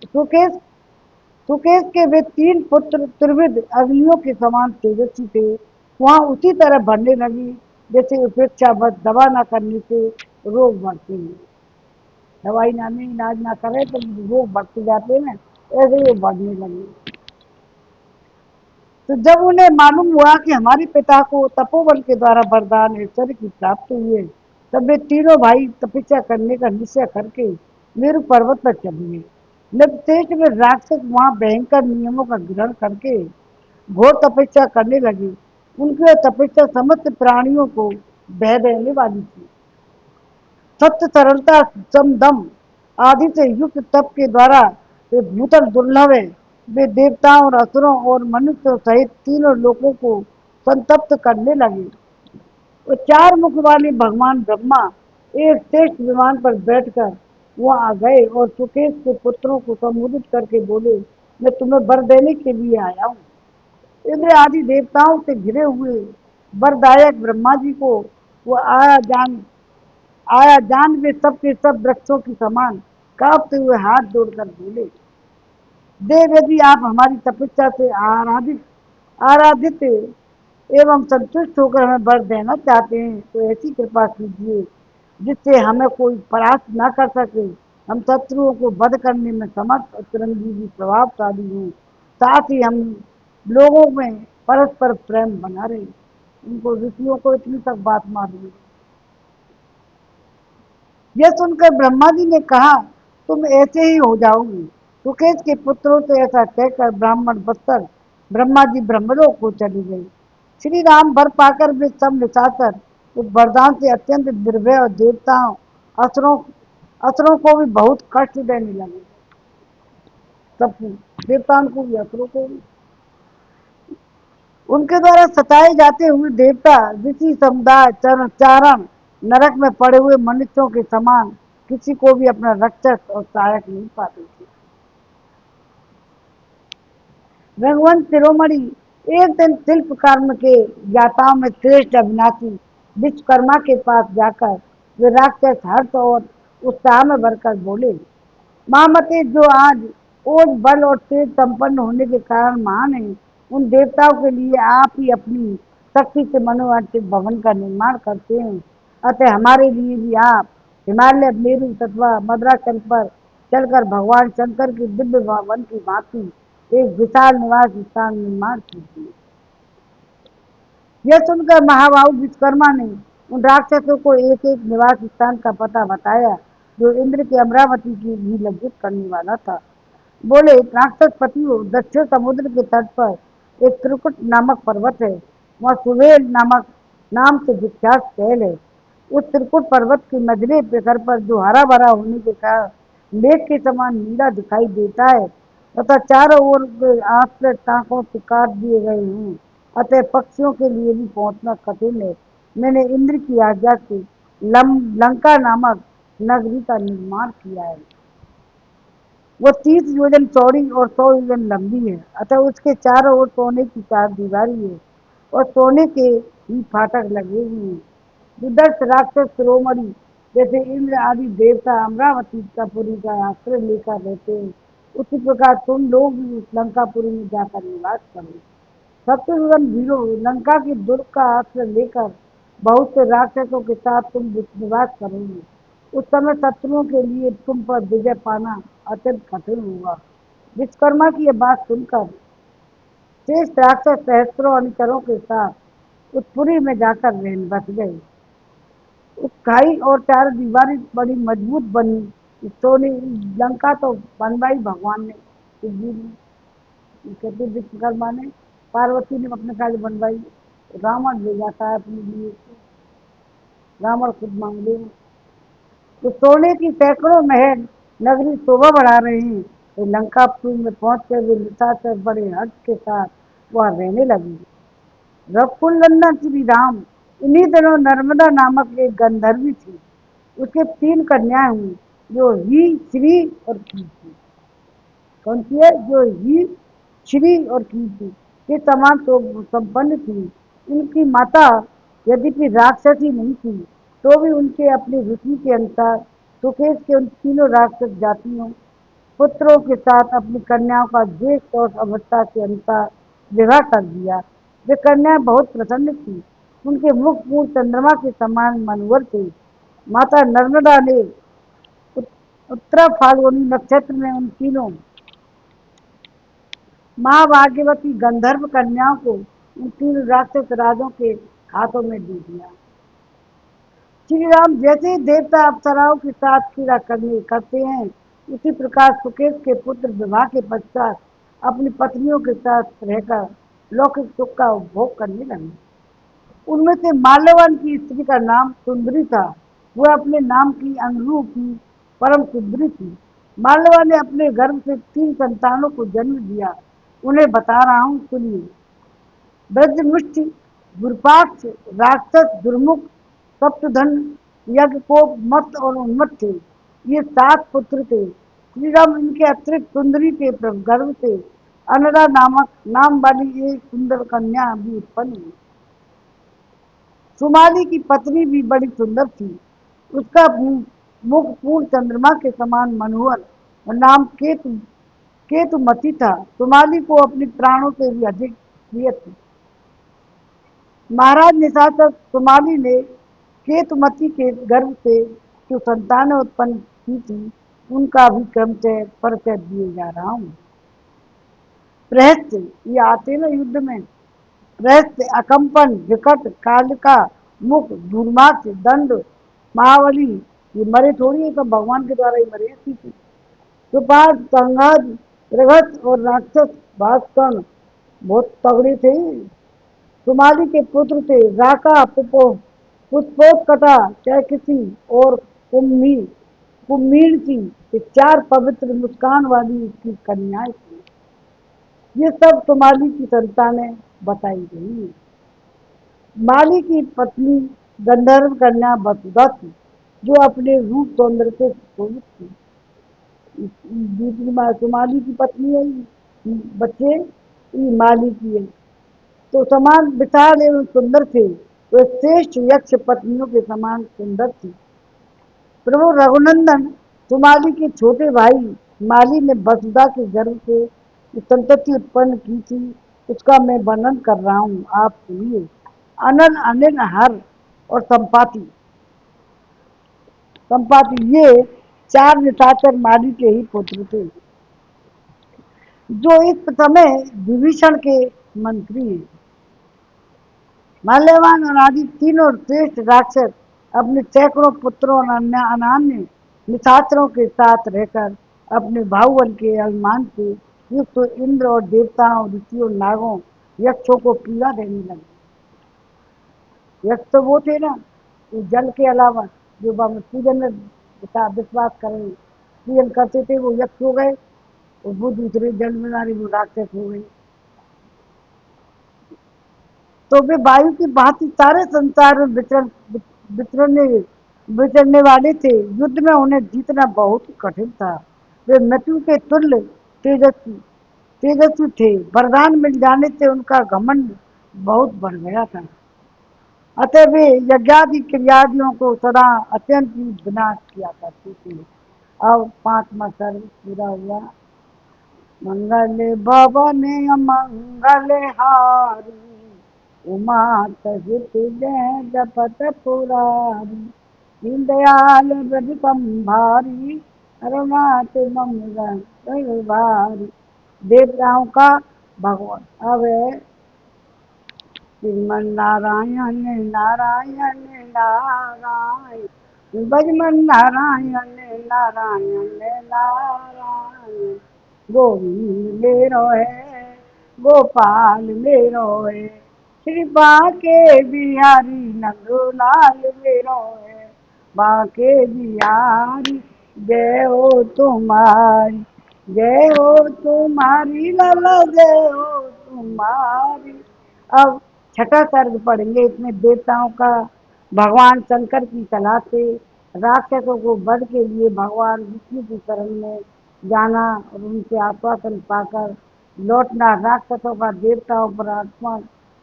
सुकेश सुकेश के वे 3 पुत्र त्रिविध अग्नियों के समान तेजस्वी थे। वहाँ उसी तरह बढ़ने लगी जैसे उपेक्षा बस दवा न करने से रोग बढ़ते हैं। दवाई ना में इलाज ना करे तो रोग बढ़ते जाते हैं, ऐसे वो बढ़ने लगे। तो जब उन्हें मालूम हुआ कि हमारे पिता को तपोबल के द्वारा वरदान ऐश्वर्य की प्राप्ति हुई है, तब वे तीनों भाई तपस्या करने का निश्चय करके मेरु पर्वत पर चले गए। नवश्रेष्ठ में राक्षस वहां भयंकर नियमों का ग्रहण करके घोर तपस्या करने लगे। उनकी तपस्या समस्त प्राणियों को बह देने वाली थी। सत्य सरलता समदम आदि से युक्त तप के द्वारा वे भूतल दुर्लभ है। वे देवताओं और असुरों और मनुष्यों सहित तीनों लोगों को संतप्त करने लगे। वो 4 मुख वाले भगवान ब्रह्मा एक श्रेष्ठ विमान पर बैठकर वहां आ गए और सुकेश के पुत्रों को संबोधित करके बोले, मैं तुम्हें वर देने के लिए आया हूँ। इंद्र आदि देवताओं से घिरे हुए वरदायक ब्रह्मा जी को वो आया जान वे सब के सब वृक्षों की समान कांपते हुए हाथ जोड़कर बोले, देव यदि आप हमारी तपस्या से आराधित एवं संतुष्ट होकर हमें वर देना चाहते हैं तो ऐसी कृपा कीजिए जिससे हमें कोई परास्त न कर सके, हम शत्रुओं को वध करने में समर्थ और चिरंजीवी प्रभावशाली हों, साथ ही हम लोगों में परस्पर प्रेम बना रहे। उनको ऋषियों को इतनी तक बात मालूम है। यह सुनकर ब्रह्मा जी ने कहा, तुम ऐसे ही हो जाओगी। सुकेश के पुत्रों से ऐसा कहकर ब्राह्मण बस्तर ब्रह्मा जी ब्रह्मलोक को चली गई। श्री राम वर पाकर वे सब निशाचर उस वरदान से अत्यंत निर्भय और देवताओं असुरों असुरों को भी बहुत कष्ट देने लगे। सबको, देवताओं को भी असुरों को भी। उनके द्वारा सताए जाते हुए देवता ऋषि समुदाय चारण नरक में पड़े हुए मनुष्यों के समान किसी को भी अपना रक्षक और सहायक नहीं पाते थे। रघुवंश शिरोमणि एक दिन शिल्प कर्म के ज्ञाताओं में श्रेष्ठ अविनाशी विश्वकर्मा के पास जाकर वे राक्षस हर्ष और उत्साह में भरकर बोले, महामते, जो आज ओज बल और तेज संपन्न होने के कारण महान है, उन देवताओं के लिए आप ही अपनी शक्ति से मनोवांछित भवन का निर्माण करते हैं। अतः हमारे लिए भी आप हिमालय मेरु तथा मद्राचल पर चलकर भगवान शंकर के दिव्य भवन की भांति एक विशाल निवास स्थान निर्माण कीजिए। यह सुनकर महाबाहु विश्वकर्मा ने उन राक्षसों को एक एक निवास स्थान का पता बताया जो इंद्र के अमरावती की भी लज्जित करने वाला था। बोले, राक्षस पतियों, दक्षिण समुद्र के तट पर एक त्रिकुट नामक पर्वत है। वह सुवेल नामक नाम से विख्यात शैल है। उस त्रिकुट पर्वत के नजरे शिखर पर जो हरा भरा होने के कारण मेघ के समान नीला दिखाई देता है तथा चारों ओर आश्रय टाँकों से काट दिए गए हैं, अतः पक्षियों के लिए भी पहुंचना कठिन है। मैंने इंद्र की आज्ञा से लंका नामक नगरी का निर्माण किया है। वो 30 योजन चौड़ी और 100 योजन लंबी है, अतः उसके चारों ओर सोने की चार दीवारी है और सोने के ही फाटक लगे हुए हैं। दुर्धर्ष राक्षस शिरोमणि जैसे इंद्र आदि देवता अमरावती का पुरी का आश्रय लेकर रहते हैं, उसी प्रकार तुम लोग भी उस लंकापुरी में जाकर निवास करो। शत्रुघ्न वीरों, लंका की दुर्ग का आश्रय लेकर बहुत से राक्षसों के साथ तुम निवास करोगे। उस समय शत्रुओं के लिए तुम पर विजय पाना अत्यंत कठिन होगा। विश्वकर्मा की यह बात सुनकर शेष राक्षस सहस्त्रों अनुचरों के साथ उस पुरी में जाकर बस गए। उस खाई और चार दीवारें बड़ी मजबूत बनी। सोने लंका तो बनवाई भगवान ने, शिव जी ने, कहते विश्वकर्मा ने, पार्वती ने अपने कार्य बनवाई। रावण ले जाता है अपने लिए, रावण खुद मांग ले। तो सोने की सैकड़ों महल नगरी शोभा बढ़ा रहे हैं। तो लंकापुर में पहुंचकर वे निशाचर बड़े हर्ष के साथ वहां रहने लगे। रघुकुल नंदन श्री राम इन्हीं दिनों नर्मदा नामक एक गंधर्वी थी। उसके 3 कन्याएं हुई जो ही, श्री और कीर्ति। कौन सी है? जो ही, श्री और कीर्ति के समान संपन्न थी। इनकी माता यद्यपि राक्षसी नहीं थी, तो भी उनके अपनी रुचि के अनुसार सुकेश के उन तीनों राक्षस जातियों पुत्रों के साथ अपनी कन्याओं का ज्येष्ठ और अवस्था के अनुसार विवाह कर दिया। वे कन्याएं बहुत प्रसन्न थी। उनके मुख पूर्ण चंद्रमा के समान मनोहर थे। माता नर्मदा ने उत्तरा फाल्गुनी नक्षत्र में उन तीनों महाभाग्यवती गंधर्व कन्याओं को उन 3 राक्षस राजों के हाथों में दे दिया। श्री राम जैसे ही देवता अप्सराओं के साथ क्रीड़ा करते हैं, उसी प्रकार सुकेश के पुत्र विवाह के पश्चात अपनी पत्नियों के साथ रहकर लौकिक सुख का उपभोग करने लगे। उनमें से माल्यवान की स्त्री का नाम सुंदरी था। वह अपने नाम की अनुरूप ही परम सुंदरी थी। माल्यवान ने अपने गर्भ से 3 संतानों को जन्म दिया। उन्हें बता रहा हूँ, सुनिए। ब्रजमुष्टि, गुरुपाक्ष, राक्षस, दुर्मुख, सप्तधन, यज्ञकोप, मत्त और उन्मत्त थे। ये 7 पुत्र थे। श्री राम इनके अतिरिक्त सुंदरी के गर्भ से अनरा नामक नाम वाली एक सुंदर कन्या भी उत्पन्न हुई। सुमाली की पत्नी भी बड़ी सुंदर थी। उसका मुख पूर्ण चंद्रमा के समान मनोहर और नाम केतुमती था। सुमाली को अपने प्राणों से भी अधिक प्रिय थी। महाराज निशाचर सुमाली ने केतुमती के गर्भ से जो संतानें उत्पन्न की थी, उनका भी क्रमशः परिचय दिए जा रहा हूँ। प्रहस्य, ये आते ना युद्ध में। प्रहस्य, अकंपन, विकट, कालिका, मुख, दुर्मार्ग, दंड, महावली, ये मरे थोड़ी है, सब भगवान के द्वारा ही मरे हैं सीते। तो पास संघात प्रगत और राक्षस भास्कर्ण बहुत तगड़े थे। सुमाली के पुत्र थे राका, पुपो, पुष्पोत्कटा, कैकसी और कुम्मी, कुम्मीर की। ये चार पवित्र मुस्कान वाली इसकी कन्याएं थी। ये सब सुमाली की संतानें बताई गई। माली की पत्नी गंधर्व कन्या वसुधा थी, जो अपने रूप सौंदर्य से सुशोभित थी। दूसरी सुमाली की पत्नी है, बच्चे ये माली की है। तो समान विशाल एवं सुंदर थे, वे श्रेष्ठ यक्ष पत्नियों के समान सुंदर थी। प्रभु रघुनंदन, सुमाली के छोटे भाई माली ने वसुधा के गर्भ से जो संतति उत्पन्न की थी, उसका मैं वर्णन कर रहा हूँ, आप सुनिए। अनल, अनिल, हर और संपाति। संपाति ये चार निशाचर माली के ही पुत्र थे, जो इस समय विभीषण के मंत्री हैं। माल्यवान और आदि तीनों श्रेष्ठ राक्षस अपने सैकड़ों पुत्रों और अन्य अनान्य निशाचरों के साथ रहकर अपने बाहुबल के अभिमान से युक्त इंद्र और देवताओं, ऋषियों, नागों, यक्षों को पीड़ा देने लगे। यक्ष तो वो थे ना, वो जल के अलावा जो पूजन में विश्वास करें पूजन करते थे, वो यक्ष हो गए। और वो दूसरे जल में वाले वो राक्षस हो गए। तो वे वायु की भांति सारे संसार में विचरने विचरने वाले थे। युद्ध में उन्हें जीतना बहुत ही कठिन था। वे मृत्यु के तुल्य तेजस्वी तेजस्वी थे। वरदान मिल जाने से उनका घमंड बहुत बढ़ गया था। अतः वे यज्ञादि क्रियादियों को सदा अत्यंत ही विनाश किया करते थे। अब पांचवा सर्ग पूरा हुआ। मंगल भवन मंगल हारी, उमा सहित जय जपत पुरारी, दीन दयाल व्रज संभारी, अरुणाच मंगल भारी। देवताओं का भगवान। अब श्रीमन नारायण नारायण नारायण, भजमन नारायण नारायण नारायण। गोविंद मेरो है, गोपाल मेरो है, श्री बाके बिहारी नंदलाल मेरो है। बाके बिहारी जय हो तुम्हारी, जय हो तुम्हारी लाला, जय हो तुम्हारी। अब छठा सर्ग पढ़ेंगे। इसमें देवताओं का भगवान शंकर की सलाह से राक्षसों को वध के लिए भगवान विष्णु की शरण में जाना और उनसे आश्वासन पाकर लौटना, राक्षसों का देवताओं पर आत्मा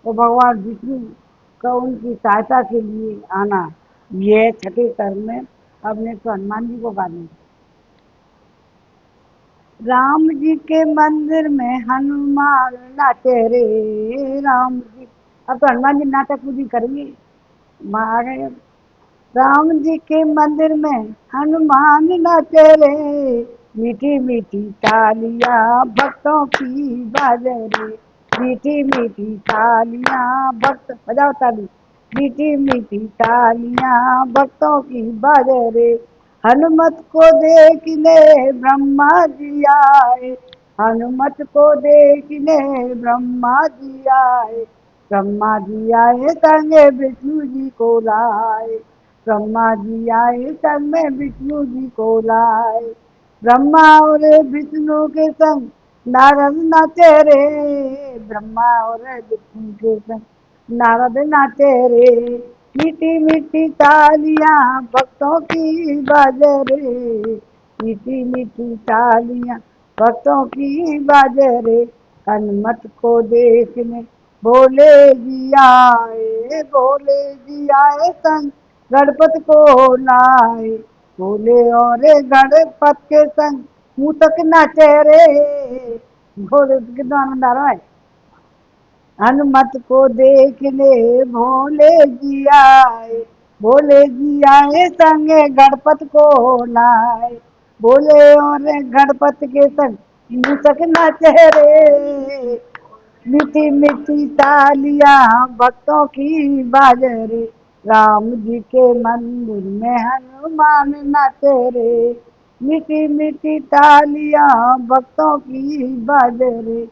और भगवान विष्णु का उनकी सहायता के लिए आना, यह छठे सर्ग में। अब ने तो हनुमान जी को गाने। राम जी के मंदिर में हनुमान नाचे रे, राम जी। अब तो हनुमान जी नाटक पूरी करेंगे। आ गए। राम जी के मंदिर में हनुमान नाचे रे, मीठी मीठी तालियां भक्तों की बाजे रे, मीठी मीठी तालियां भक्त बजाओ ताली, मीठी मीठी तालियां भक्तों की बाजे रे। हनुमत को देखने ब्रह्मा जी आए, हनुमत को देखने ब्रह्मा जी आए, ब्रह्मा जी आए संगे विष्णु जी को लाए, ब्रह्मा जी आए संग में विष्णु जी को लाए। ब्रह्मा और विष्णु के संग नारद नाचे रे, ब्रह्मा और विष्णु के संग नारद नाचे रे। मीठी मीठी तालियां भक्तों की बाजे रे, मीठी मीठी तालियां भक्तों की बाजे रे। हनुमत को देखने भोले जी आए, भोले जी आए संग गणपत को लाए, भोले और गणपत के संग मूतक नाचे रे। भोले कितना आनंद आ रहा है। हनुमत को देखने भोले जी आए, भोले जी आए संगे गणपत को लाए, भोले और गणपत के संग मूसक नाचे रे। मीठी मीठी तालियां भक्तों की बाजे रे, राम जी के मंदिर में हनुमान नाचे रे, मीठी मीठी तालियां भक्तों की बाजे रे।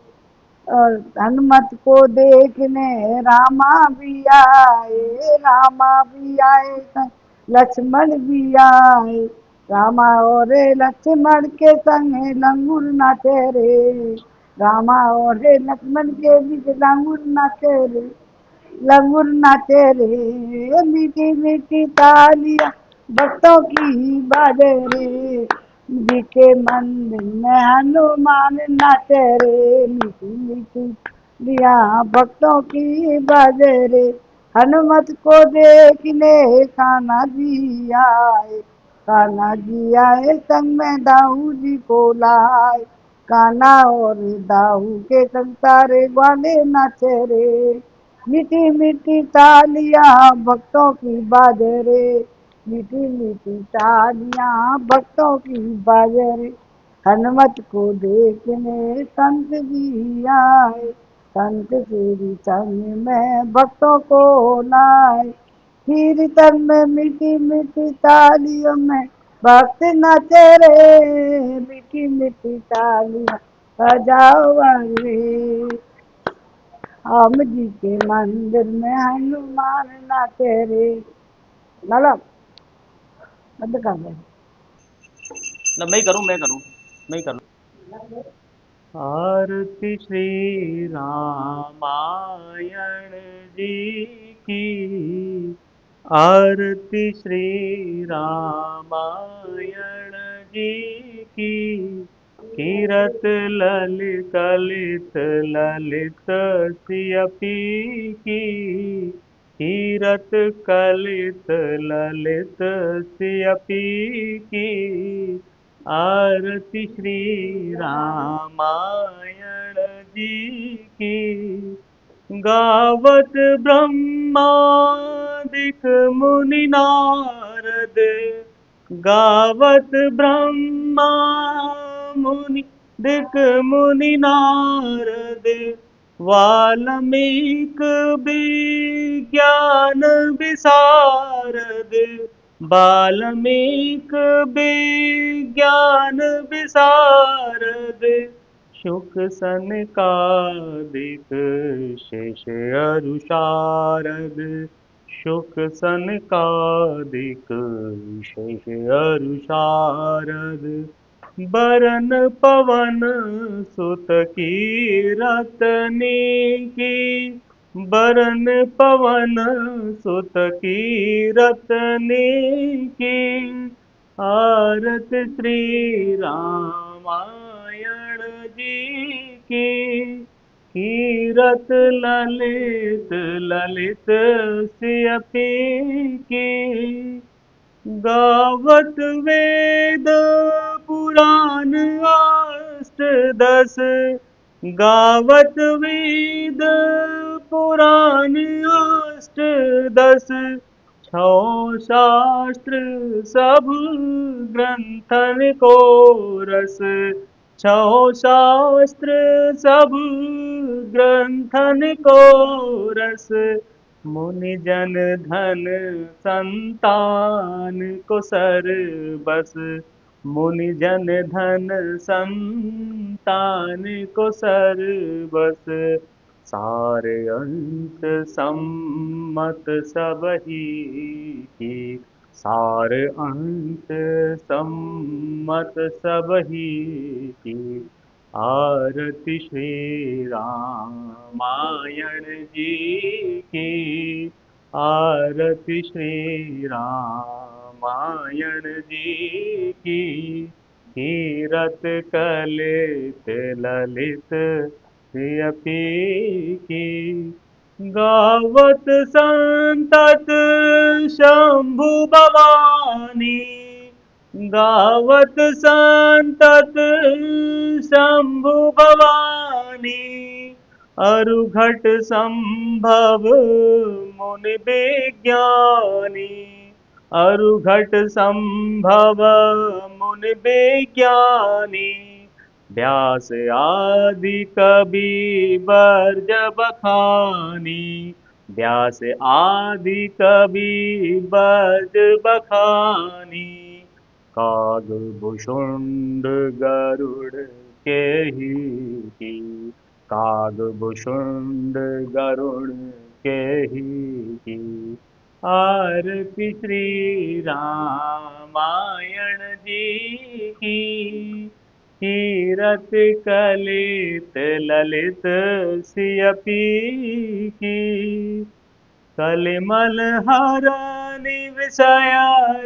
और हनुमत को देखने रामा भी आए, रामा भी आए, लक्ष्मण भी आए। रामा और लक्ष्मण के संग लंगूर नाचे रे, रामा और लक्ष्मण के बीच लंगूर नाचे रे, लंगूर नाचे रे। मीठी मीठी तालियां भक्तों की बाजे रे, जी के मंदिर में हनुमान नाचे रे, मीठी मीठी दिया भक्तों की बाजे रे। हनुमत को देखने कान्हा जी आए, कान्हा जी आए संग में दाऊ जी को लाए। कान्हा और दाऊ के संग सारे ग्वाले नाचे रे, मीठी मीठी तालियां भक्तों की बाजे रे, मीठी मीठी तालियां भक्तों की बाजे रे। हनुमत को देखने संत जी आए, संत तेरी संग में भक्तों को लाए। कीर्तन में मीठी मीठी तालियों में भक्त नाचे रे, मीठी मीठी तालियां बजाओ रे। राम जी के मंदिर में हनुमान नाचे रे। मतलब बंद कर दे। ना मैं करूँ। आरती श्री रामायण जी की, आरती श्री रामायण जी की। कीरत ललित ललित ललित सियपी की, कीरत कलित ललित सियपी की। आरती श्री रामायण जी की। गावत ब्रह्मादिक मुनि नारद, गावत ब्रह्मा मुनि दिक मुनि नारद। वाल्मीक विज्ञान विशारद, वाल्मीक विज्ञान विशारद। शुक सनकादिक शेष अरुशारद, शुक सनकादिक शेष अरुशारद। बरन पवन सुत की रतनी की, बरन पवन सुत की रतनी की। आरत श्री रामायण जी की। कीरत ललित ललित सियपी की। गावत वेद पुराण अष्ट दस, गावत वेद पुराण अष्ट दस। छौ शास्त्र सब ग्रंथन को रस, छौ शास्त्र सब ग्रंथन को रस। मुनि जन धन संतान को सर बस, मुनि जन धन संतान को सर बस। सारे अंत सम्मत सब ही की, सारे अंत सम्मत सब ही की। आरती श्री रामायण जी की, आरती श्री रामायण जी की। कीरत कलित ललित सियपी की। गावत संतत शंभु भवानी, गावत संतत शंभु भवानी। अरुघट संभव मुनि विज्ञानी, अरुघट संभव मुनि विज्ञानी। व्यास आदि कवि बर्ज बखानी, व्यास आदि कवि बज बखानी, काग भुषुंड गरुड़ केहि की, काग भुषुंड गरुड़ केहि की। आरती श्री रामायण जी की, कीरत कलित ललित सियपी की। कलिमल हरनि विषय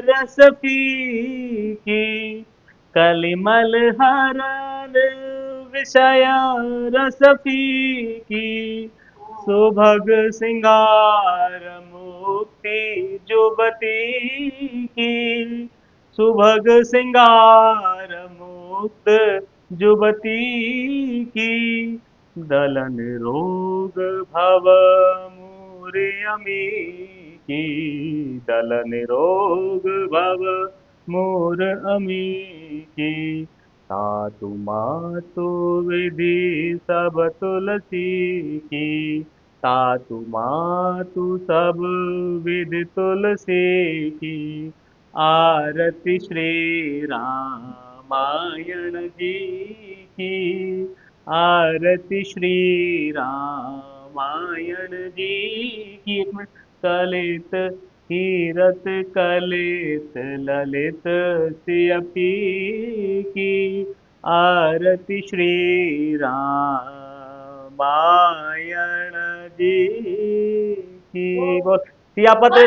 रस पीकी, कलिमल हरन विषय रस पीकी। सुभग सिंगार मुक्ति जुबती की, सुभग सिंगार मुक्त जुबती की। दलन रोग भव मूर्य अमी की, दलन रोग भव मूर अमी की। तातु मातु विधि सब तुलसी की, तातु मातु सब विधि तुलसी की। आरती श्री रामायण जी की, आरती श्री रामायण जी की। एक मिनट। कलित कीरत कलित ललित सियपी की, आरती श्री रामायण जी की। बोल सियापति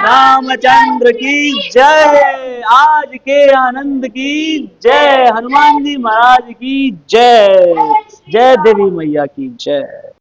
रामचंद्र की जय। आज के आनंद की जय। हनुमान जी महाराज की जय। जय देवी मैया की जय।